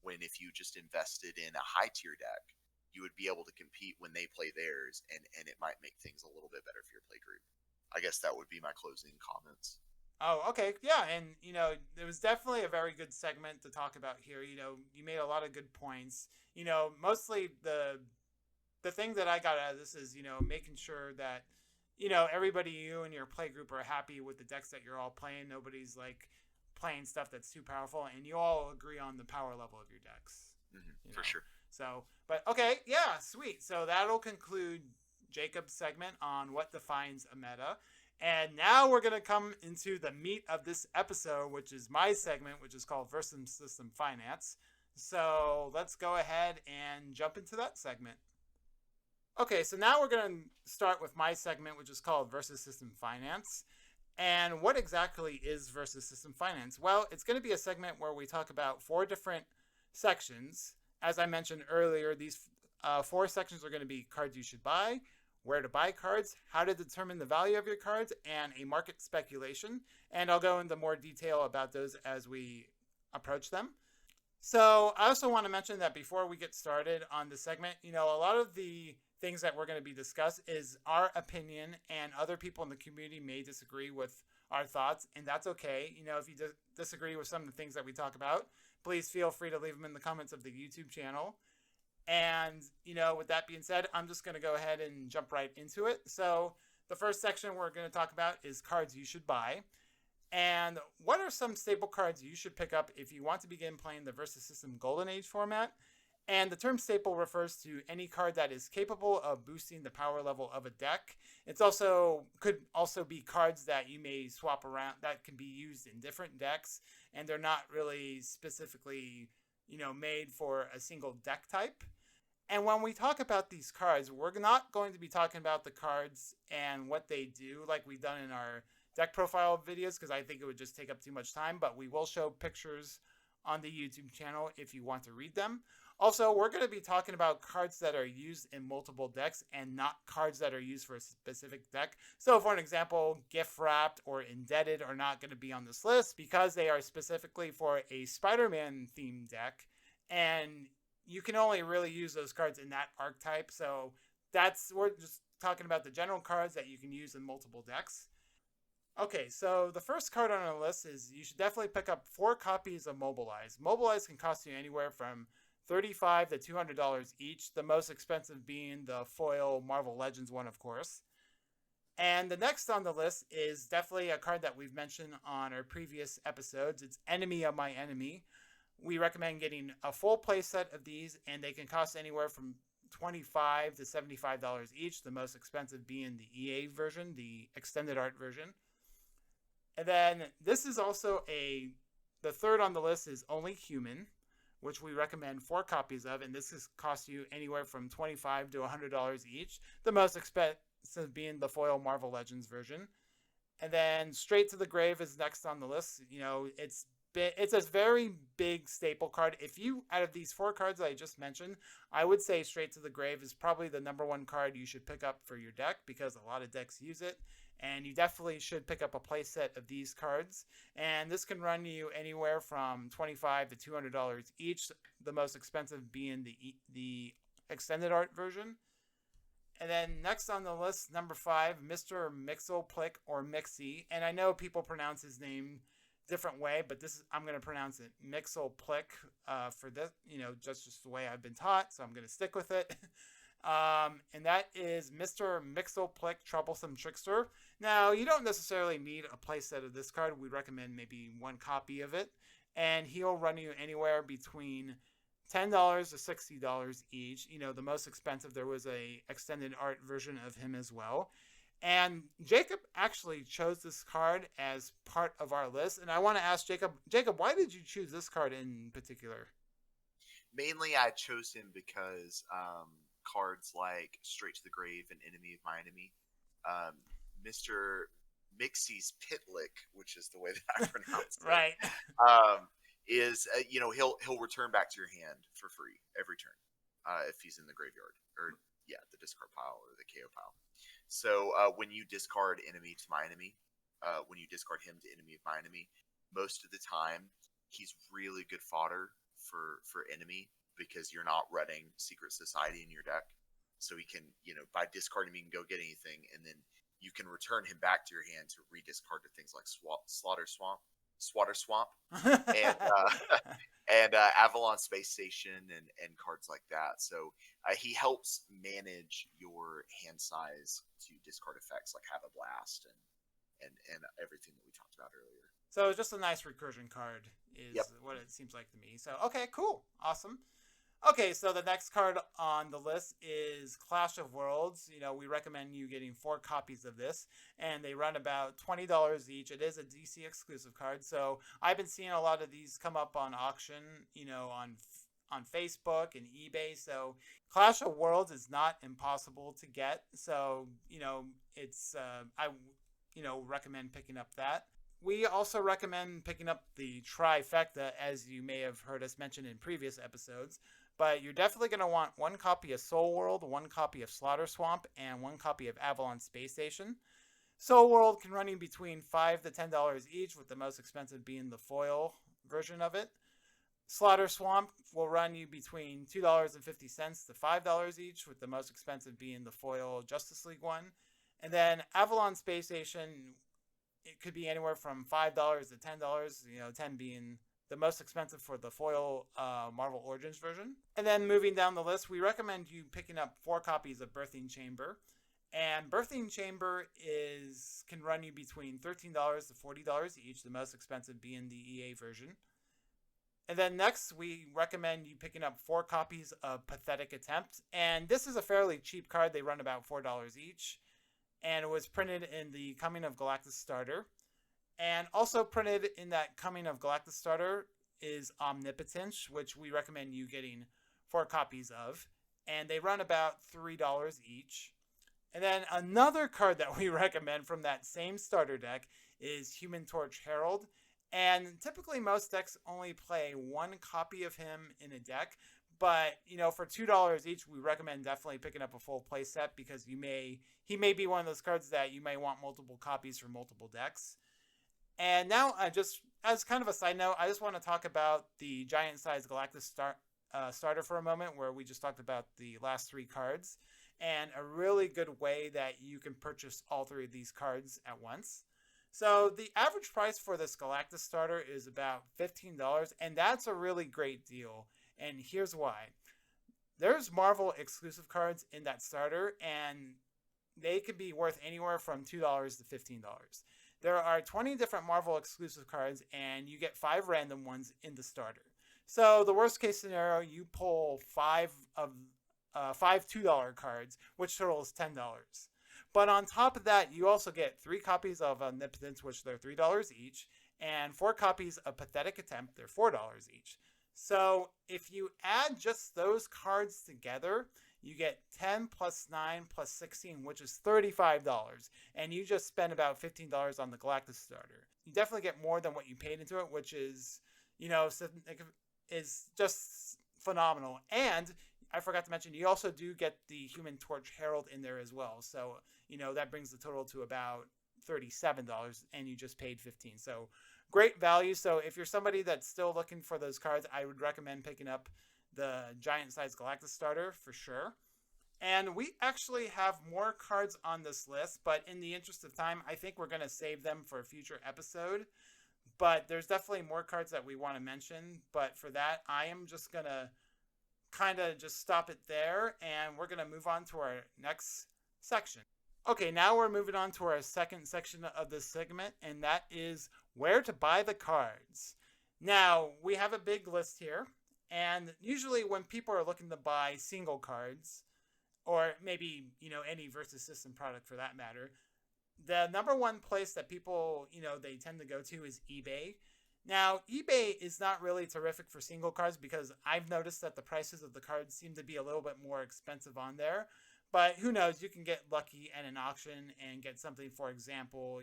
when if you just invested in a high tier deck, you would be able to compete when they play theirs, and it might make things a little bit better for your play group. I guess that would be my closing comments. Oh, okay, yeah, and it was definitely a very good segment to talk about here. You made a lot of good points. Mostly the thing that I got out of this is making sure that everybody, you and your play group, are happy with the decks that you're all playing. Nobody's like playing stuff that's too powerful, and you all agree on the power level of your decks. For sure. So, but okay, yeah, sweet. So that'll conclude Jacob's segment on what defines a meta. And now we're going to come into the meat of this episode, which is my segment, which is called Versus System Finance. So let's go ahead and jump into that segment. Okay, so now we're going to start with my segment, which is called Versus System Finance. And what exactly is Versus System Finance? Well, it's going to be a segment where we talk about 4 different sections. As I mentioned earlier, these 4 sections are going to be cards you should buy, where to buy cards, how to determine the value of your cards, and a market speculation. And I'll go into more detail about those as we approach them. So I also want to mention that before we get started on the segment, a lot of the things that we're going to be discussed is our opinion, and other people in the community may disagree with our thoughts, and that's okay. If you disagree with some of the things that we talk about, please feel free to leave them in the comments of the YouTube channel. And, with that being said, I'm just going to go ahead and jump right into it. So The first section we're going to talk about is cards you should buy. And what are some staple cards you should pick up if you want to begin playing the Versus System Golden Age format? And the term staple refers to any card that is capable of boosting the power level of a deck. It's also could also be cards that you may swap around that can be used in different decks, and they're not really specifically, made for a single deck type. And when we talk about these cards, we're not going to be talking about the cards and what they do like we've done in our deck profile videos, because I think it would just take up too much time, but we will show pictures on the YouTube channel if you want to read them. Also, we're going to be talking about cards that are used in multiple decks and not cards that are used for a specific deck. So, for an example, Gift Wrapped or Indebted are not going to be on this list because they are specifically for a Spider-Man themed deck, and you can only really use those cards in that archetype. So, we're just talking about the general cards that you can use in multiple decks. Okay, so the first card on our list is you should definitely pick up 4 copies of Mobilize. Mobilize can cost you anywhere from $35 to $200 each, the most expensive being the foil Marvel Legends one, of course. And the next on the list is definitely a card that we've mentioned on our previous episodes. It's Enemy of My Enemy. We recommend getting a full play set of these, and they can cost anywhere from $25 to $75 each, the most expensive being the EA version, the extended art version. And then this is also the third on the list is Only Human, which we recommend 4 copies of, and this costs you anywhere from $25 to $100 each, the most expensive being the foil Marvel Legends version. And then Straight to the Grave is next on the list. It's a very big staple card. If you, out of these 4 cards I just mentioned, I would say Straight to the Grave is probably the number 1 card you should pick up for your deck because a lot of decks use it. And you definitely should pick up a playset of these cards. And this can run you anywhere from $25 to $200 each, the most expensive being the extended art version. And then next on the list, number 5, Mr. Mixelplick or Mixie. And I know people pronounce his name different way, but I'm going to pronounce it Mixelplick for this, just the way I've been taught. So I'm going to stick with it. And that is Mr. Mixelplick Troublesome Trickster. Now, you don't necessarily need a playset of this card. We recommend maybe 1 copy of it. And he'll run you anywhere between $10 to $60 each. The most expensive, there was a extended art version of him as well. And Jacob actually chose this card as part of our list. And I want to ask Jacob, why did you choose this card in particular? Mainly, I chose him because cards like Straight to the Grave and Enemy of My Enemy, Mr. Mixie's Pitlick, which is the way that I pronounce it, right, is he'll return back to your hand for free every turn if he's in the graveyard or the discard pile or the KO pile. So when you discard Enemy to My Enemy, when you discard him to Enemy of My Enemy, most of the time he's really good fodder for Enemy because you're not running Secret Society in your deck. So he can, by discarding him, you can go get anything, and then you can return him back to your hand to rediscard to things like Swatter Swamp, and Avalon Space Station and cards like that. So he helps manage your hand size to discard effects like Have a Blast and everything that we talked about earlier. So just a nice recursion card is Yep. what it seems like to me. So, okay, cool. Awesome. Okay, so the next card on the list is Clash of Worlds. We recommend you getting 4 copies of this, and they run about $20 each. It is a DC exclusive card, so I've been seeing a lot of these come up on auction, on Facebook and eBay. So Clash of Worlds is not impossible to get. So, it's I recommend picking up that. We also recommend picking up the trifecta, as you may have heard us mention in previous episodes. But you're definitely going to want 1 copy of Soul World, 1 copy of Slaughter Swamp, and 1 copy of Avalon Space Station. Soul World can run you between $5 to $10 each, with the most expensive being the foil version of it. Slaughter Swamp will run you between $2.50 to $5 each, with the most expensive being the foil Justice League one. And then Avalon Space Station, it could be anywhere from $5 to $10, 10 being the most expensive for the foil Marvel Origins version. And then moving down the list, we recommend you picking up 4 copies of Birthing Chamber. And Birthing Chamber is can run you between $13 to $40 each, the most expensive being the EA version. And then next, we recommend you picking up 4 copies of Pathetic Attempt. And this is a fairly cheap card. They run about $4 each. And it was printed in the Coming of Galactus starter. And also printed in that Coming of Galactus starter is Omnipotence, which we recommend you getting 4 copies of. And they run about $3 each. And then another card that we recommend from that same starter deck is Human Torch Herald. And typically most decks only play 1 copy of him in a deck. But, for $2 each, we recommend definitely picking up a full playset because he may be one of those cards that you may want multiple copies for multiple decks. And now, just as kind of a side note, I just want to talk about the giant size Galactus starter for a moment, where we just talked about the last 3 cards, and a really good way that you can purchase all 3 of these cards at once. So the average price for this Galactus starter is about $15, and that's a really great deal. And here's why. There's Marvel exclusive cards in that starter, and they could be worth anywhere from $2 to $15. There are 20 different Marvel exclusive cards, and you get 5 random ones in the starter. So the worst case scenario, you pull 5 $2 cards, which totals $10. But on top of that, you also get 3 copies of Omnipotence, which they're $3 each, and 4 copies of Pathetic Attempt, they're $4 each. So if you add just those cards together, you get 10 plus 9 plus 16, which is $35. And you just spend about $15 on the Galactus starter. You definitely get more than what you paid into it, which is, is just phenomenal. And I forgot to mention, you also do get the Human Torch Herald in there as well. So, that brings the total to about $37, and you just paid $15. So great value. So if you're somebody that's still looking for those cards, I would recommend picking up the giant size Galactus starter for sure. And we actually have more cards on this list, but in the interest of time, I think we're going to save them for a future episode. But there's definitely more cards that we want to mention. But for that, I am just going to kind of just stop it there, and we're going to move on to our next section. Okay, now we're moving on to our second section of this segment, and that is where to buy the cards. Now, we have a big list here, and usually when people are looking to buy single cards, or maybe, any Versus System product for that matter, the number one place that people, they tend to go to is eBay. Now, eBay is not really terrific for single cards because I've noticed that the prices of the cards seem to be a little bit more expensive on there. But who knows, you can get lucky at an auction and get something, for example,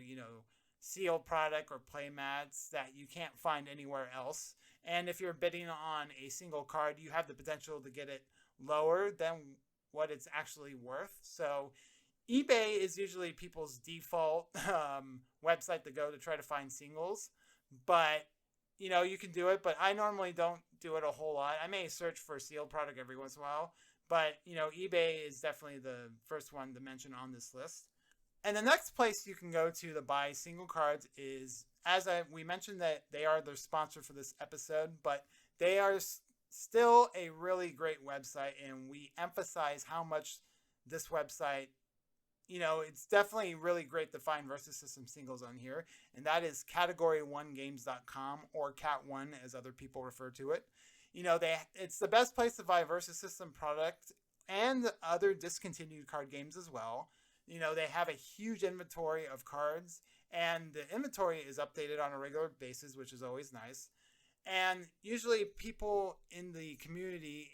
sealed product or play mats that you can't find anywhere else. And if you're bidding on a single card, you have the potential to get it lower than what it's actually worth. So eBay is usually people's default website to go to try to find singles. But, you can do it. But I normally don't do it a whole lot. I may search for a sealed product every once in a while. But, eBay is definitely the first one to mention on this list. And the next place you can go to buy single cards is, we mentioned that they are the sponsor for this episode, but they are still a really great website, and we emphasize how much this website, it's definitely really great to find Versus System singles on here, and that is category1games.com, or Cat1 as other people refer to it. It's the best place to buy Versus System product and other discontinued card games as well. They have a huge inventory of cards, and the inventory is updated on a regular basis, which is always nice. And usually people in the community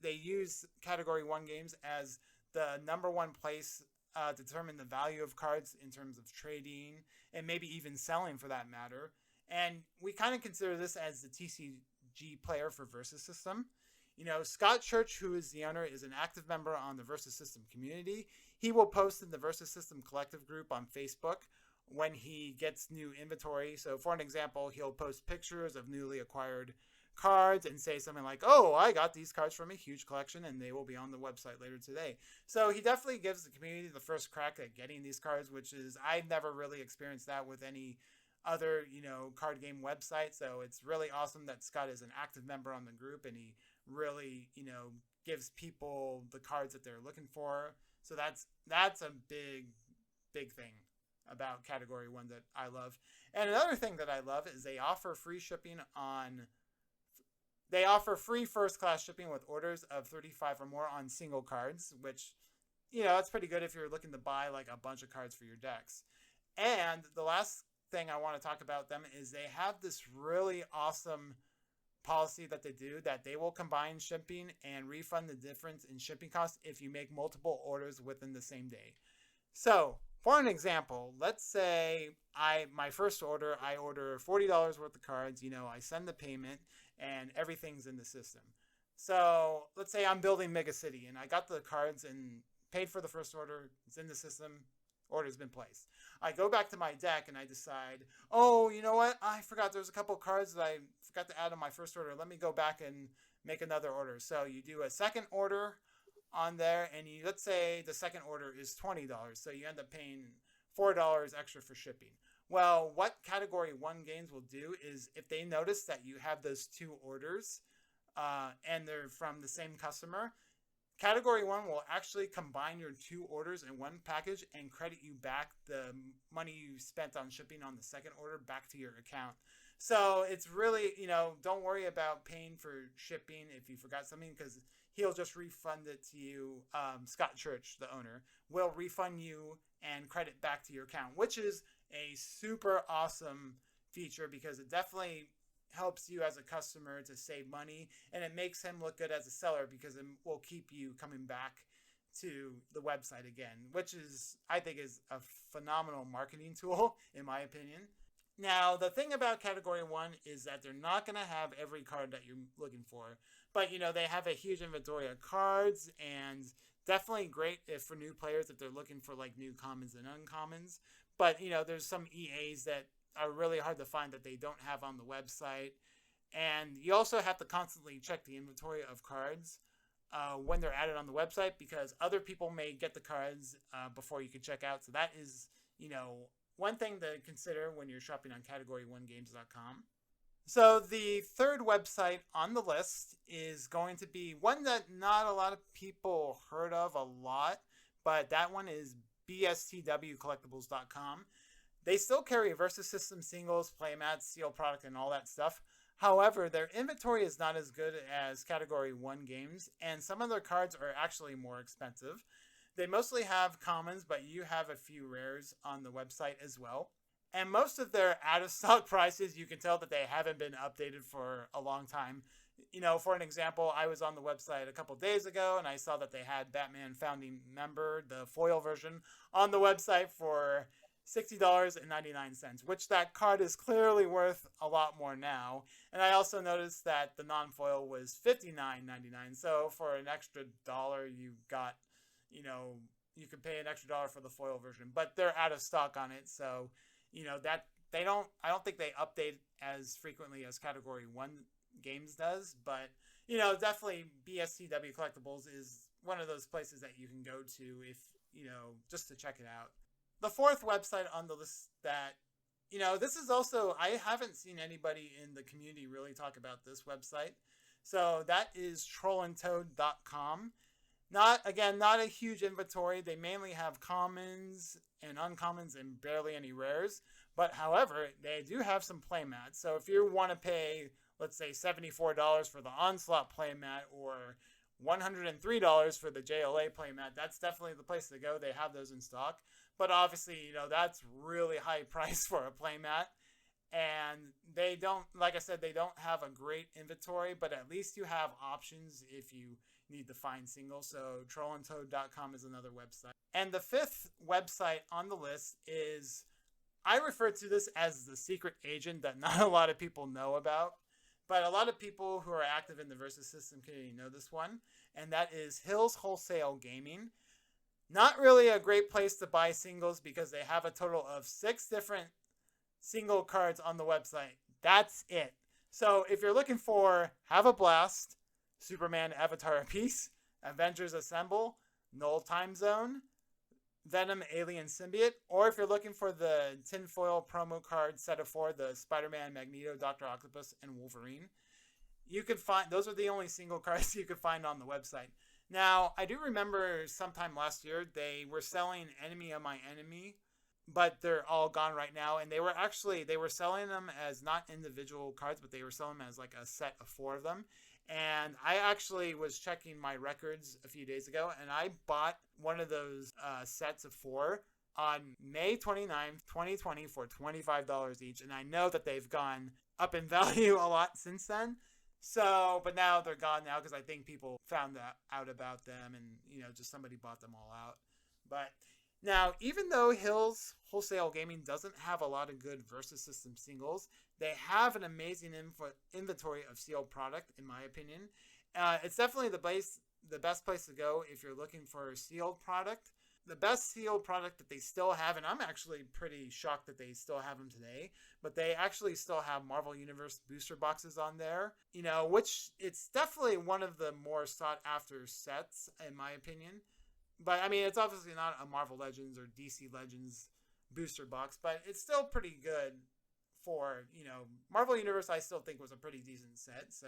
they use Category 1 games as the number one place to determine the value of cards in terms of trading and maybe even selling for that matter. And we kind of consider this as the TCG player for Versus System. Scott Church, who is the owner, is an active member on the Versus System community. He will post in the Versus System collective group on Facebook when he gets new inventory. So for an example, he'll post pictures of newly acquired cards and say something like, oh, I got these cards from a huge collection and they will be on the website later today. So he definitely gives the community the first crack at getting these cards, which is, I've never really experienced that with any other, card game website. So it's really awesome that Scott is an active member on the group, and he really, gives people the cards that they're looking for. So that's a big thing about category 1 that I love. And another thing that I love is they offer free first class shipping with orders of 35 or more on single cards, which that's pretty good if you're looking to buy like a bunch of cards for your decks. And the last thing I want to talk about them is they have this really awesome policy that they do that they will combine shipping and refund the difference in shipping costs if you make multiple orders within the same day. So, for an example, let's say my first order, I order $40 worth of cards, I send the payment and everything's in the system. So, let's say I'm building Mega City and I got the cards and paid for the first order, it's in the system, order's been placed. I go back to my deck and I decide, oh, you know what? I forgot there's a couple cards that I forgot to add on my first order. Let me go back and make another order. So you do a second order on there, and let's say the second order is $20. So you end up paying $4 extra for shipping. Well, what category 1 games will do is if they notice that you have those two orders and they're from the same customer, Category 1 will actually combine your two orders in one package and credit you back the money you spent on shipping on the second order back to your account. So it's really, don't worry about paying for shipping if you forgot something, because he'll just refund it to you. Scott Church, the owner, will refund you and credit back to your account, which is a super awesome feature because it definitely helps you as a customer to save money, and it makes him look good as a seller because it will keep you coming back to the website again, which is, I think, is a phenomenal marketing tool in my opinion. Now, the thing about category 1 is that they're not going to have every card that you're looking for, but they have a huge inventory of cards, and definitely great if for new players if they're looking for like new commons and uncommons. But there's some EAs that are really hard to find that they don't have on the website. And you also have to constantly check the inventory of cards when they're added on the website because other people may get the cards before you can check out. So that is, one thing to consider when you're shopping on category1games.com. So the third website on the list is going to be one that not a lot of people heard of a lot, but that one is bstwcollectibles.com. They still carry Versus System singles, playmats, sealed product, and all that stuff. However, their inventory is not as good as Category 1 games, and some of their cards are actually more expensive. They mostly have commons, but you have a few rares on the website as well. And most of their out-of-stock prices, you can tell that they haven't been updated for a long time. For an example, I was on the website a couple days ago, and I saw that they had Batman Founding Member, the foil version, on the website for $60.99, which that card is clearly worth a lot more now. And I also noticed that the non-foil was $59.99. So for an extra dollar, you got, you could pay an extra dollar for the foil version, but they're out of stock on it. So, that I don't think they update as frequently as Category 1 games does, but, definitely BSTW Collectibles is one of those places that you can go to if, just to check it out. The fourth website on the list that, this is also, I haven't seen anybody in the community really talk about this website. So that is trollandtoad.com. Not a huge inventory. They mainly have commons and uncommons and barely any rares. But however, they do have some playmats. So if you want to pay, let's say, $74 for the Onslaught playmat or $103 for the JLA playmat, that's definitely the place to go. They have those in stock. But obviously, that's really high price for a playmat. And they don't, like I said, they don't have a great inventory, but at least you have options if you need to find singles. So trollandtoad.com is another website. And the fifth website on the list is, I refer to this as the secret agent that not a lot of people know about. But a lot of people who are active in the Versus System community know this one. And that is Hills Wholesale Gaming. Not really a great place to buy singles because they have a total of 6 different single cards on the website. That's it. So if you're looking for Have a Blast, Superman Avatar Piece, Avengers Assemble, Null Time Zone, Venom Alien Symbiote, or if you're looking for the tinfoil promo card set of 4, the Spider-Man, Magneto, Dr. Octopus, and Wolverine, You could find those are the only single cards you could find on the website. Now, I do remember sometime last year they were selling Enemy of My Enemy, but they're all gone right now. And they were selling them as not individual cards, but they were selling them as like a set of 4 of them. And I actually was checking my records a few days ago, and I bought one of those sets of 4 on May 29th, 2020 for $25 each. And I know that they've gone up in value a lot since then. So, but now they're gone now because I think people found out about them, and just somebody bought them all out. But now, even though Hills Wholesale Gaming doesn't have a lot of good Versus System singles, they have an amazing inventory of sealed product, in my opinion. It's definitely the best place to go if you're looking for a sealed product. The best sealed product that they still have, and I'm actually pretty shocked that they still have them today, but they actually still have Marvel Universe booster boxes on there, which it's definitely one of the more sought after sets, in my opinion. But I mean, it's obviously not a Marvel Legends or DC Legends booster box, but it's still pretty good for, Marvel Universe, I still think was a pretty decent set. So,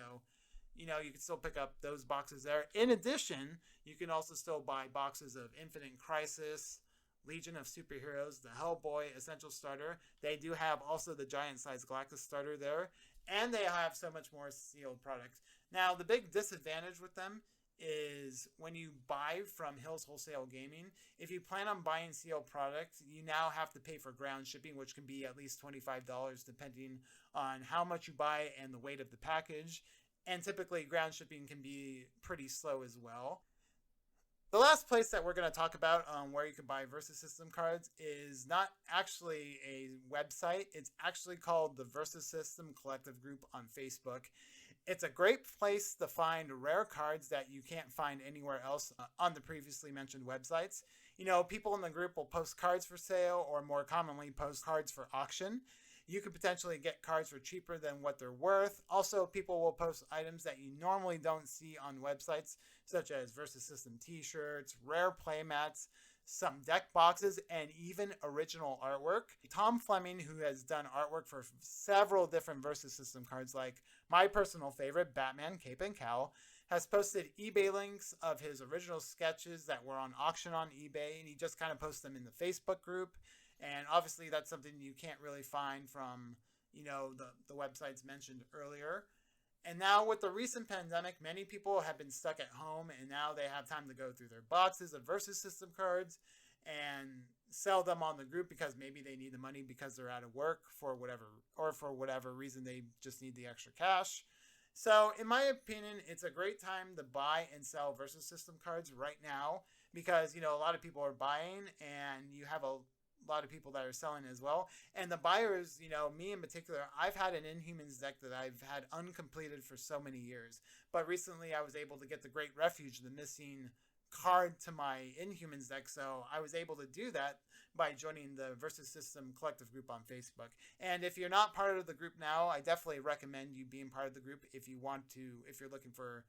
you can still pick up those boxes there. In addition, you can also still buy boxes of Infinite Crisis, Legion of Superheroes, the Hellboy Essential Starter. They do have also the giant size Galactus starter there, and they have so much more sealed products. Now, the big disadvantage with them is when you buy from Hills Wholesale Gaming, if you plan on buying sealed products, you now have to pay for ground shipping, which can be at least $25 depending on how much you buy and the weight of the package. And typically, ground shipping can be pretty slow as well. The last place that we're going to talk about where you can buy Versus System cards is not actually a website. It's actually called the Versus System Collective Group on Facebook. It's a great place to find rare cards that you can't find anywhere else on the previously mentioned websites. People in the group will post cards for sale, or more commonly post cards for auction. You could potentially get cards for cheaper than what they're worth. Also, people will post items that you normally don't see on websites, such as Versus System t-shirts, rare playmats, some deck boxes, and even original artwork. Tom Fleming, who has done artwork for several different Versus System cards, like my personal favorite, Batman Cape and Cowl, has posted eBay links of his original sketches that were on auction on eBay, and he just kind of posts them in the Facebook group. And obviously that's something you can't really find from, the websites mentioned earlier. And now with the recent pandemic, many people have been stuck at home, and now they have time to go through their boxes of Versus System cards and sell them on the group because maybe they need the money because they're out of work for whatever reason they just need the extra cash. So in my opinion, it's a great time to buy and sell Versus System cards right now because, a lot of people are buying and you have a lot of people that are selling as well. And the buyers, me in particular, I've had an Inhumans deck that I've had uncompleted for so many years. But recently I was able to get the Great Refuge, the missing card to my Inhumans deck. So I was able to do that by joining the Versus System Collective group on Facebook. And if you're not part of the group now, I definitely recommend you being part of the group if you're looking for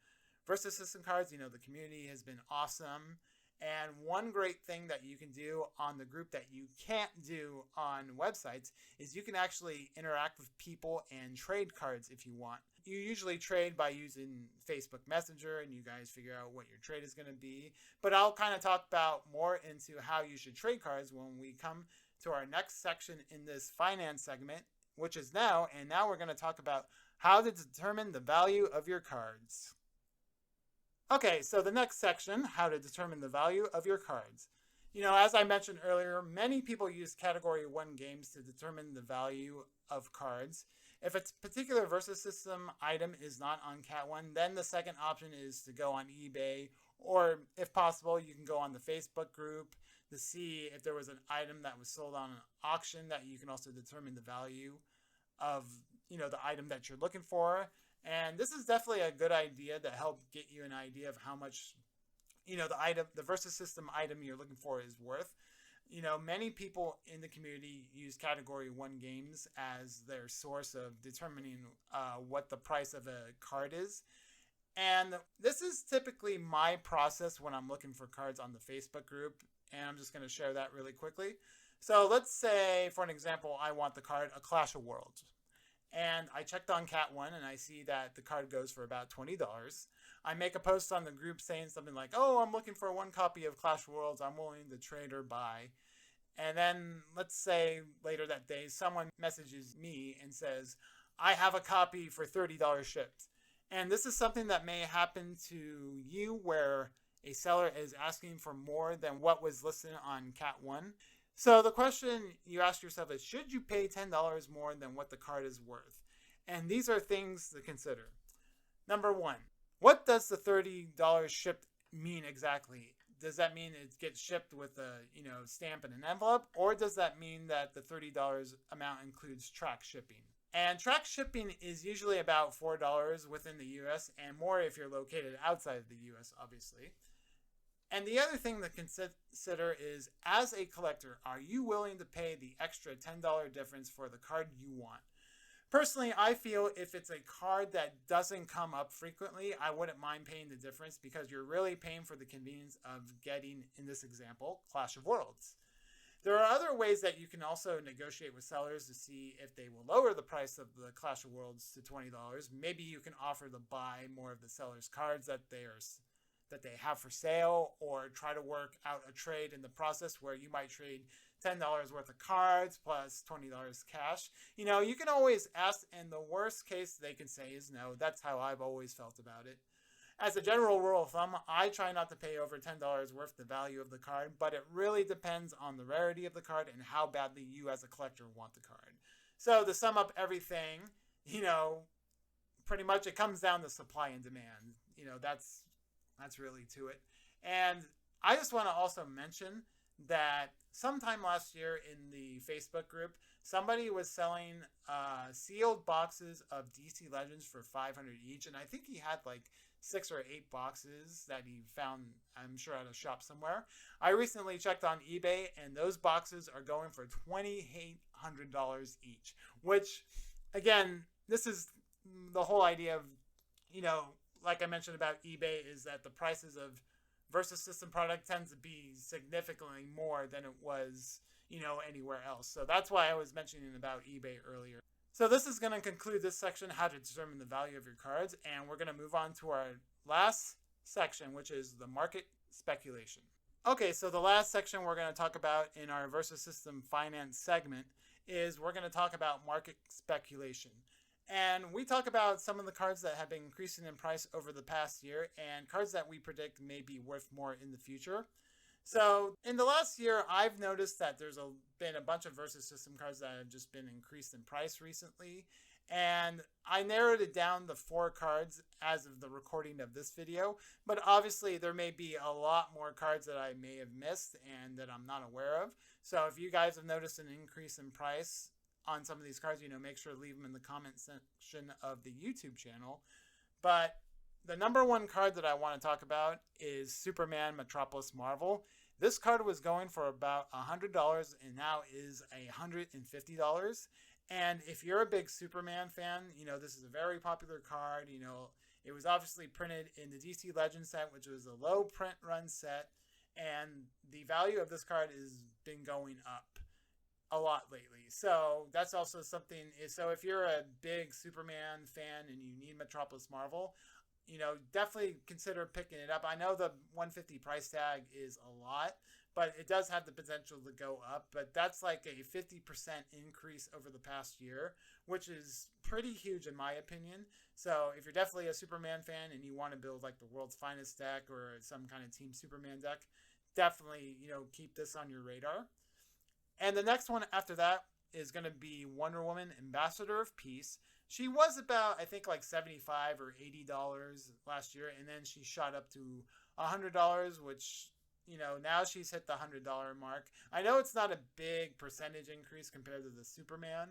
Versus System cards. The community has been awesome. And one great thing that you can do on the group that you can't do on websites is you can actually interact with people and trade cards if you want. You usually trade by using Facebook Messenger, and you guys figure out what your trade is going to be. But I'll kind of talk about more into how you should trade cards when we come to our next section in this finance segment, which is now. And now we're going to talk about how to determine the value of your cards. Okay, so the next section, how to determine the value of your cards. As I mentioned earlier, many people use Category 1 games to determine the value of cards. If a particular Versus System item is not on Cat 1, then the second option is to go on eBay, or if possible, you can go on the Facebook group to see if there was an item that was sold on an auction that you can also determine the value of, the item that you're looking for. And this is definitely a good idea to help get you an idea of how much, the Versus System item you're looking for is worth. Many people in the community use Category 1 games as their source of determining what the price of a card is. And this is typically my process when I'm looking for cards on the Facebook group. And I'm just going to share that really quickly. So let's say, for an example, I want the card A Clash of Worlds. and I checked on Cat 1 and I see that the card goes for about $20. I make a post on the group saying something like, oh, I'm looking for one copy of Clash of Worlds. I'm willing to trade or buy. And then let's say later that day, someone messages me and says, I have a copy for $30 shipped. And this is something that may happen to you where a seller is asking for more than what was listed on Cat 1. So the question you ask yourself is, should you pay $10 more than what the card is worth? And these are things to consider. Number one, what does the $30 shipped mean exactly? Does that mean it gets shipped with a stamp and an envelope, or does that mean that the $30 amount includes track shipping? And track shipping is usually about $4 within the US and more if you're located outside of the US, obviously. And the other thing to consider is, as a collector, are you willing to pay the extra $10 difference for the card you want? Personally, I feel if it's a card that doesn't come up frequently, I wouldn't mind paying the difference because you're really paying for the convenience of getting, in this example, Clash of Worlds. There are other ways that you can also negotiate with sellers to see if they will lower the price of the Clash of Worlds to $20. Maybe you can offer to buy more of the seller's cards that they have for sale, or try to work out a trade in the process where you might trade $10 worth of cards plus $20 cash. You can always ask, and the worst case they can say is no. That's how I've always felt about it. As a general rule of thumb, I try not to pay over $10 worth the value of the card, but it really depends on the rarity of the card and how badly you as a collector want the card. So to sum up everything, pretty much it comes down to supply and demand. That's really to it. And I just want to also mention that sometime last year in the Facebook group, somebody was selling sealed boxes of DC Legends for $500 each, and I think he had like 6 or 8 boxes that he found, I'm sure, at a shop somewhere. I recently checked on eBay, and those boxes are going for $2,800 each, which, again, this is the whole idea of, like I mentioned about eBay, is that the prices of Versus System product tends to be significantly more than it was, anywhere else. So that's why I was mentioning about eBay earlier. So this is going to conclude this section, how to determine the value of your cards, and we're going to move on to our last section, which is the market speculation. Okay, so the last section we're going to talk about in our Versus System Finance segment is we're going to talk about market speculation. And we talk about some of the cards that have been increasing in price over the past year and cards that we predict may be worth more in the future. So in the last year, I've noticed that there's been a bunch of Versus System cards that have just been increased in price recently. And I narrowed it down to 4 cards as of the recording of this video. But obviously, there may be a lot more cards that I may have missed and that I'm not aware of. So if you guys have noticed an increase in price on some of these cards, make sure to leave them in the comment section of the YouTube channel. But the number one card that I want to talk about is Superman Metropolis Marvel. This card was going for about $100 and now is $150. And if you're a big Superman fan, this is a very popular card. It was obviously printed in the DC Legends set, which was a low print run set. And the value of this card has been going up a lot lately. So that's also something. So if you're a big Superman fan and you need Metropolis Marvel, definitely consider picking it up. I know the 150 price tag is a lot, but it does have the potential to go up. But that's like a 50% increase over the past year, which is pretty huge in my opinion. So if you're definitely a Superman fan and you want to build like the world's finest deck or some kind of Team Superman deck, definitely, keep this on your radar. And the next one after that is going to be Wonder Woman Ambassador of Peace. She was about, I think, like $75 or $80 last year, and then she shot up to $100, which, now she's hit the $100 mark. I know it's not a big percentage increase compared to the Superman,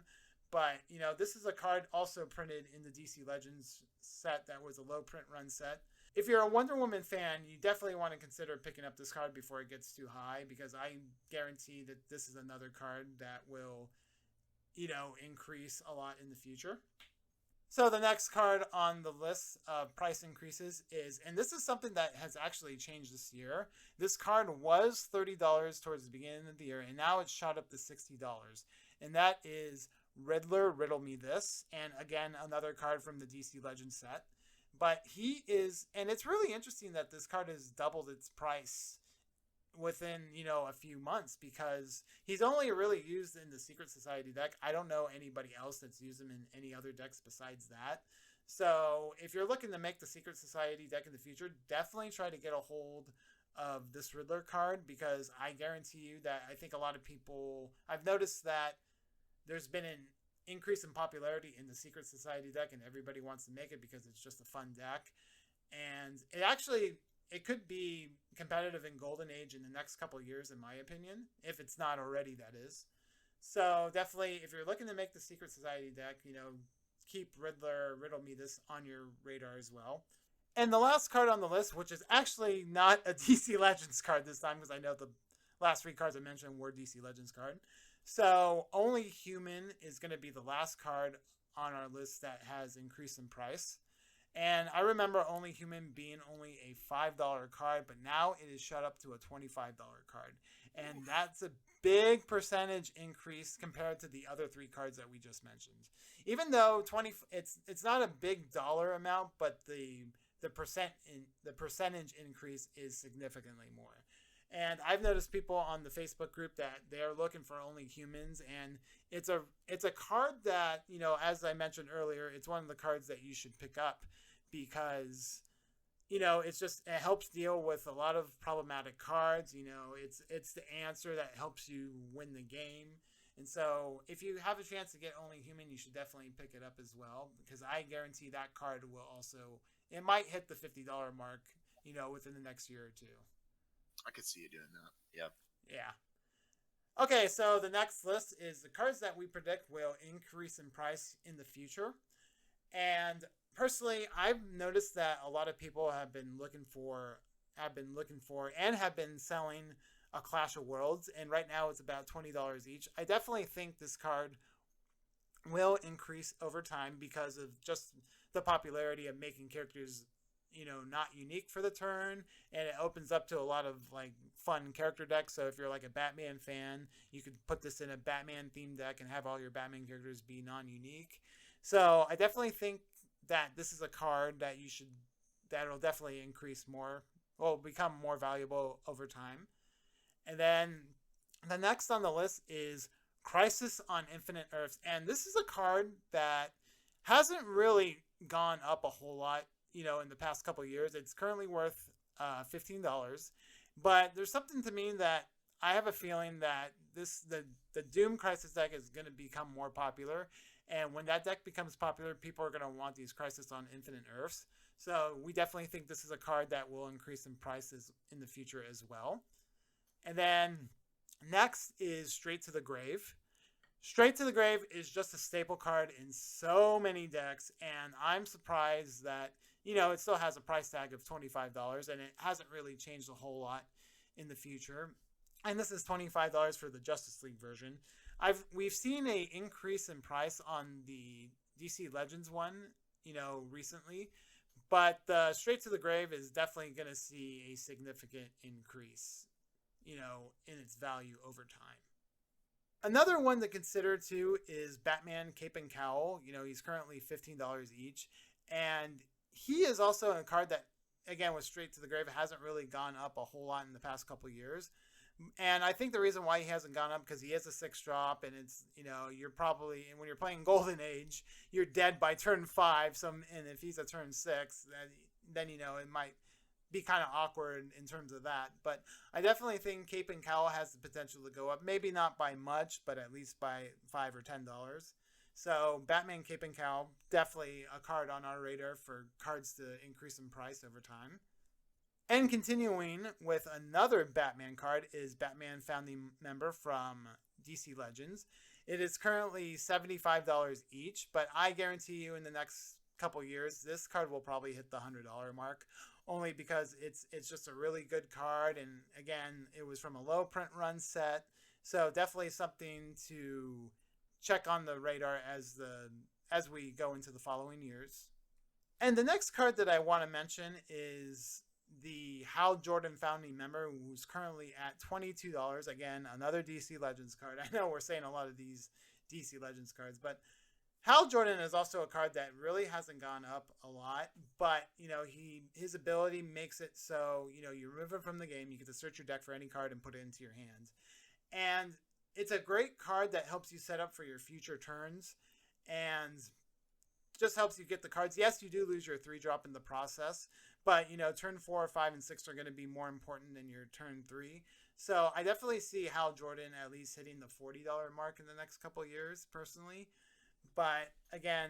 but, this is a card also printed in the DC Legends set that was a low print run set. If you're a Wonder Woman fan, you definitely want to consider picking up this card before it gets too high, because I guarantee that this is another card that will, increase a lot in the future. So the next card on the list of price increases is, and this is something that has actually changed this year. This card was $30 towards the beginning of the year, and now it's shot up to $60. And that is Riddler, Riddle Me This, and again, another card from the DC Legends set. But he is, and it's really interesting that this card has doubled its price within a few months, because he's only really used in the Secret Society deck. I don't know anybody else that's used him in any other decks besides that. So if you're looking to make the Secret Society deck in the future, definitely try to get a hold of this Riddler card, because I guarantee you that I think a lot of people, I've noticed that there's been an increase in popularity in the Secret Society deck, and everybody wants to make it because it's just a fun deck. And it could be competitive in Golden Age in the next couple of years, in my opinion, if it's not already, that is. So definitely, if you're looking to make the Secret Society deck, keep Riddler, Riddle Me This on your radar as well. And the last card on the list, which is actually not a DC Legends card this time, because I know the last three cards I mentioned were DC Legends card. So Only Human is going to be the last card on our list that has increased in price. And I remember Only Human being only a $5 card, but now it is shot up to a $25 card. And that's a big percentage increase compared to the other three cards that we just mentioned. Even though it's not a big dollar amount, but the percentage increase is significantly more. And I've noticed people on the Facebook group that they're looking for Only Humans, and it's a card that, as I mentioned earlier, it's one of the cards that you should pick up, because it helps deal with a lot of problematic cards. It's the answer that helps you win the game. And so if you have a chance to get Only Human, you should definitely pick it up as well, because I guarantee that card will also, it might hit the $50 mark, within the next year or two. I could see you doing that. Yeah. Yeah. Okay, so the next list is the cards that we predict will increase in price in the future. And personally, I've noticed that a lot of people have been looking for and have been selling a Clash of Worlds, and right now it's about $20 each. I definitely think this card will increase over time because of just the popularity of making characters not unique for the turn, and it opens up to a lot of fun character decks. So if you're like a Batman fan, you could put this in a Batman themed deck and have all your Batman characters be non-unique. So I definitely think that this is a card that'll definitely become more valuable over time. And then the next on the list is Crisis on Infinite Earths, and this is a card that hasn't really gone up a whole lot in the past couple of years. It's currently worth $15, but there's something to me that I have a feeling that the Doom Crisis deck is going to become more popular, and when that deck becomes popular, people are going to want these Crisis on Infinite Earths. So we definitely think this is a card that will increase in prices in the future as well. And then next is Straight to the Grave. Straight to the Grave is just a staple card in so many decks, and I'm surprised that it still has a price tag of $25, and it hasn't really changed a whole lot in the future. And this is $25 for the Justice League version. We've seen a increase in price on the DC Legends one, recently, but the Straight to the Grave is definitely going to see a significant increase, in its value over time. Another one to consider too is Batman Cape and Cowl. He's currently $15 each, and he is also a card that, again, with Straight to the Grave, hasn't really gone up a whole lot in the past couple of years. And I think the reason why he hasn't gone up because he is a 6-drop, and it's you're probably, and when you're playing Golden Age, you're dead by turn 5. And if he's a turn 6, then it might be kind of awkward in terms of that. But I definitely think Cape and Cowl has the potential to go up. Maybe not by much, but at least by $5 or $10. So Batman Cape and Cowl, definitely a card on our radar for cards to increase in price over time. And continuing with another Batman card is Batman Founding Member from DC Legends. It is currently $75 each, but I guarantee you in the next couple years, this card will probably hit the $100 mark, only because it's just a really good card. And again, it was from a low print run set, so definitely something to check on the radar as we go into the following years. And the next card that I want to mention is the Hal Jordan Founding Member, who's currently at $22. Again, another DC Legends card. I know we're saying a lot of these DC Legends cards. But Hal Jordan is also a card that really hasn't gone up a lot, but his ability makes it so you remove it from the game, you get to search your deck for any card and put it into your hand, and it's a great card that helps you set up for your future turns, and just helps you get the cards. Yes, you do lose your 3-drop in the process, but turn 4, 5, and 6 are going to be more important than your turn 3. So I definitely see Hal Jordan at least hitting the $40 mark in the next couple of years, personally. But again,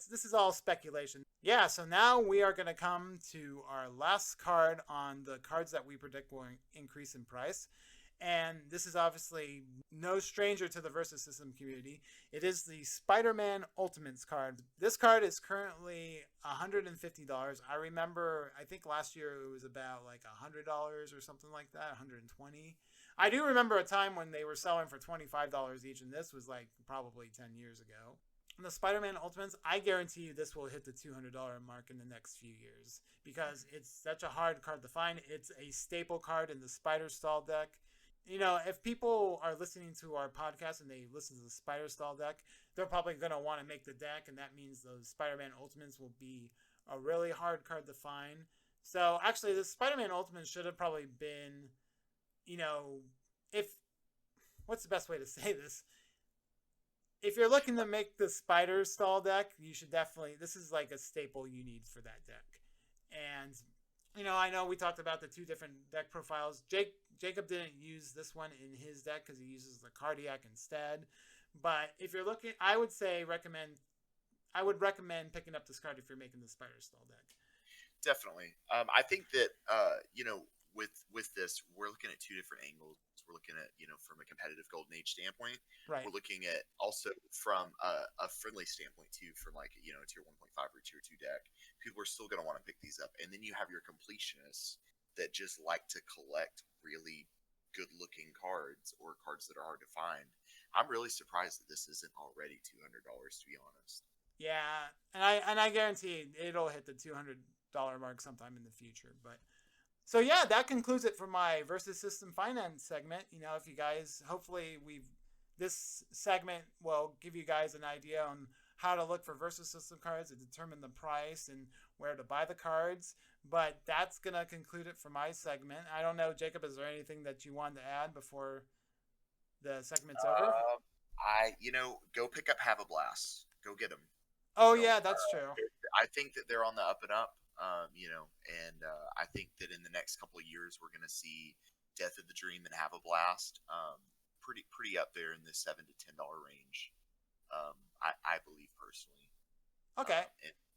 this is all speculation. Yeah, so now we are going to come to our last card on the cards that we predict will increase in price. And this is obviously no stranger to the Versus System community. It is the Spider-Man Ultimates card. This card is currently $150. I remember, I think last year it was about like $100 or something like that, $120. I do remember a time when they were selling for $25 each, and this was like probably 10 years ago. And the Spider-Man Ultimates, I guarantee you this will hit the $200 mark in the next few years because it's such a hard card to find. It's a staple card in the Spider Stall deck. If people are listening to our podcast and they listen to the Spider Stall deck, they're probably going to want to make the deck, and that means those Spider-Man Ultimates will be a really hard card to find. So actually, the Spider-Man Ultimates should have probably been, if what's the best way to say this? If you're looking to make the Spider Stall deck, you should definitely, this is like a staple you need for that deck. And I know we talked about the 2 different deck profiles. Jacob didn't use this one in his deck because he uses the Cardiac instead. But if you're looking, I would recommend picking up this card if you're making the Spider Stall deck. Definitely. I think that with this, we're looking at 2 different angles. We're looking at from a competitive Golden Age standpoint. Right. We're looking at also from a friendly standpoint too, from like a tier 1.5 or tier 2 deck. People are still going to want to pick these up, and then you have your completionists that just like to collect really good looking cards or cards that are hard to find. I'm really surprised that this isn't already $200, to be honest. Yeah, and I guarantee it'll hit the $200 mark sometime in the future. But so yeah, that concludes it for my Versus System Finance segment. If you guys, hopefully this segment will give you guys an idea on how to look for Versus System cards and determine the price and where to buy the cards. But that's going to conclude it for my segment. I don't know, Jacob, is there anything that you wanted to add before the segment's over? Go pick up Have a Blast. Go get them. Oh, yeah, that's true. I think that they're on the up and up, and I think that in the next couple of years, we're going to see Death of the Dream and Have a Blast pretty up there in the $7 to $10 range, I believe personally. Okay.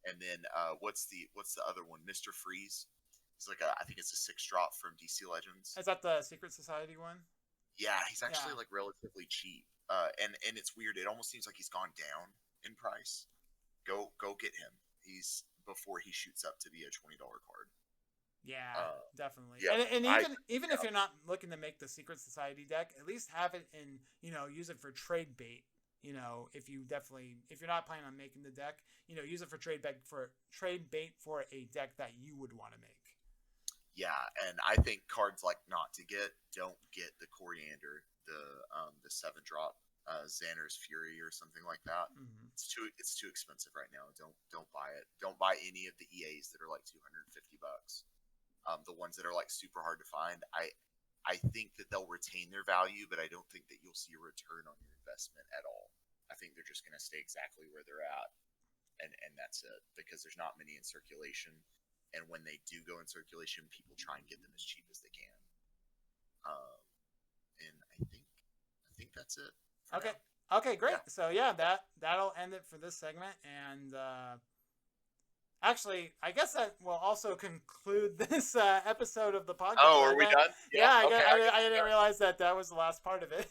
And then what's the other one? Mr. Freeze. It's like I think it's a 6-drop from DC Legends. Is that the Secret Society one? Yeah, he's actually like relatively cheap. And it's weird. It almost seems like he's gone down in price. Go get him. He's before he shoots up to be a $20 card. Yeah, definitely. Yeah, and even if you're not looking to make the Secret Society deck, at least have it in, use it for trade bait. If you're not planning on making the deck, use it for trade bait for a deck that you would want to make. Yeah, and I think cards like not to get, don't get the Coriander, the 7-drop Xander's Fury or something like that. Mm-hmm. It's too expensive right now. Don't buy it. Don't buy any of the EAs that are like $250. The ones that are like super hard to find, I think that they'll retain their value, but I don't think that you'll see a return on your investment at all. I think they're just going to stay exactly where they're at, and that's it, because there's not many in circulation, and when they do go in circulation, people try and get them as cheap as they can. And I think that's it. Okay. Now. Okay, great. Yeah. So yeah, that'll end it for this segment, and actually, I guess that will also conclude this episode of the podcast. Oh, are we done? Yeah, I didn't realize that was the last part of it.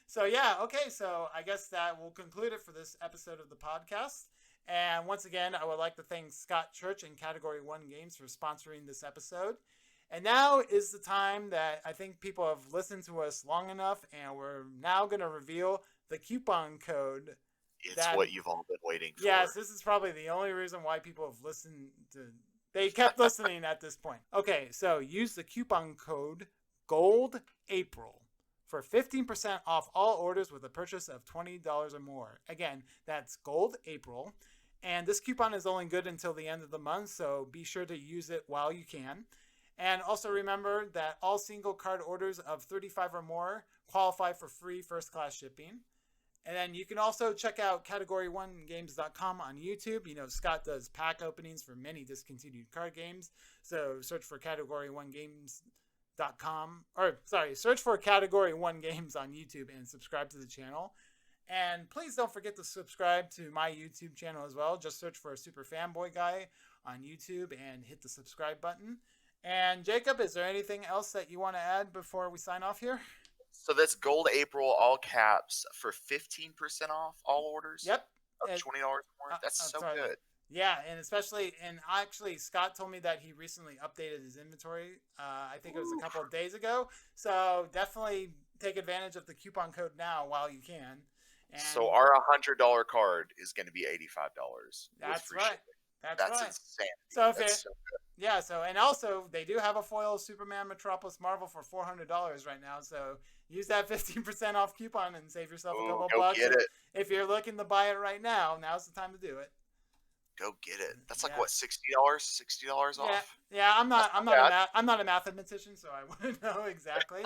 So yeah, okay. So I guess that will conclude it for this episode of the podcast. And once again, I would like to thank Scott Church and Category 1 Games for sponsoring this episode. And now is the time that I think people have listened to us long enough, and we're now going to reveal the coupon code. It's what you've all been waiting for. Yes, this is probably the only reason why people have listened to. They kept listening at this point. Okay, so use the coupon code GOLDAPRIL for 15% off all orders with a purchase of $20 or more. Again, that's Gold April. And this coupon is only good until the end of the month, so be sure to use it while you can. And also remember that all single card orders of 35 or more qualify for free first class shipping. And then you can also check out category1games.com on YouTube. You know, Scott does pack openings for many discontinued card games. So search for category1games.com, or sorry, search for Category 1 Games on YouTube and subscribe to the channel. And please don't forget to subscribe to my YouTube channel as well. Just search for a Super Fanboy Guy on YouTube and hit the subscribe button. And Jacob, is there anything else that you want to add before we sign off here? So that's Gold April, all caps, for 15% off all orders Yep. of $20 more. That's so sorry. good. Yeah, and especially, and actually, Scott told me that he recently updated his inventory. I think it was a couple of days ago. So definitely take advantage of the coupon code now while you can. And so our $100 card is going to be $85. That's right. Shipping. That's right. Insane. So if that's so good. Yeah. So and also they do have a foil Superman Metropolis Marvel for $400 right now. So use that 15% off coupon and save yourself a couple bucks. Get it. If you're looking to buy it right now, now's the time to do it. Go get it. That's like what, $60 off. Yeah, I'm not a mathematician, so I wouldn't know exactly.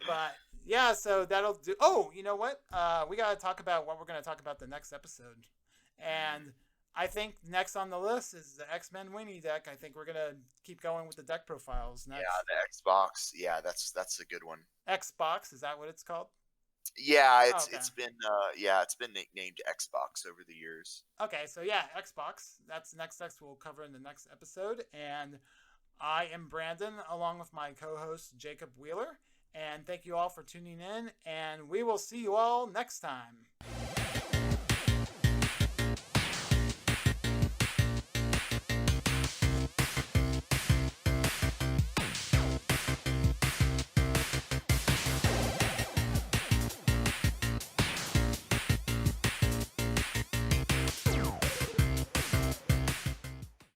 But yeah, so that'll do. Oh, you know what? We got to talk about what we're going to talk about the next episode. And I think next on the list is the X-Men Winnie deck. I think we're going to keep going with the deck profiles next. Yeah, the Xbox. Yeah, that's a good one. Xbox, is that what it's called? Yeah, it's been nicknamed Xbox over the years. Okay, so yeah, Xbox. That's the next text we'll cover in the next episode. And I am Brandon, along with my co-host Jacob Wheeler. And thank you all for tuning in, and we will see you all next time.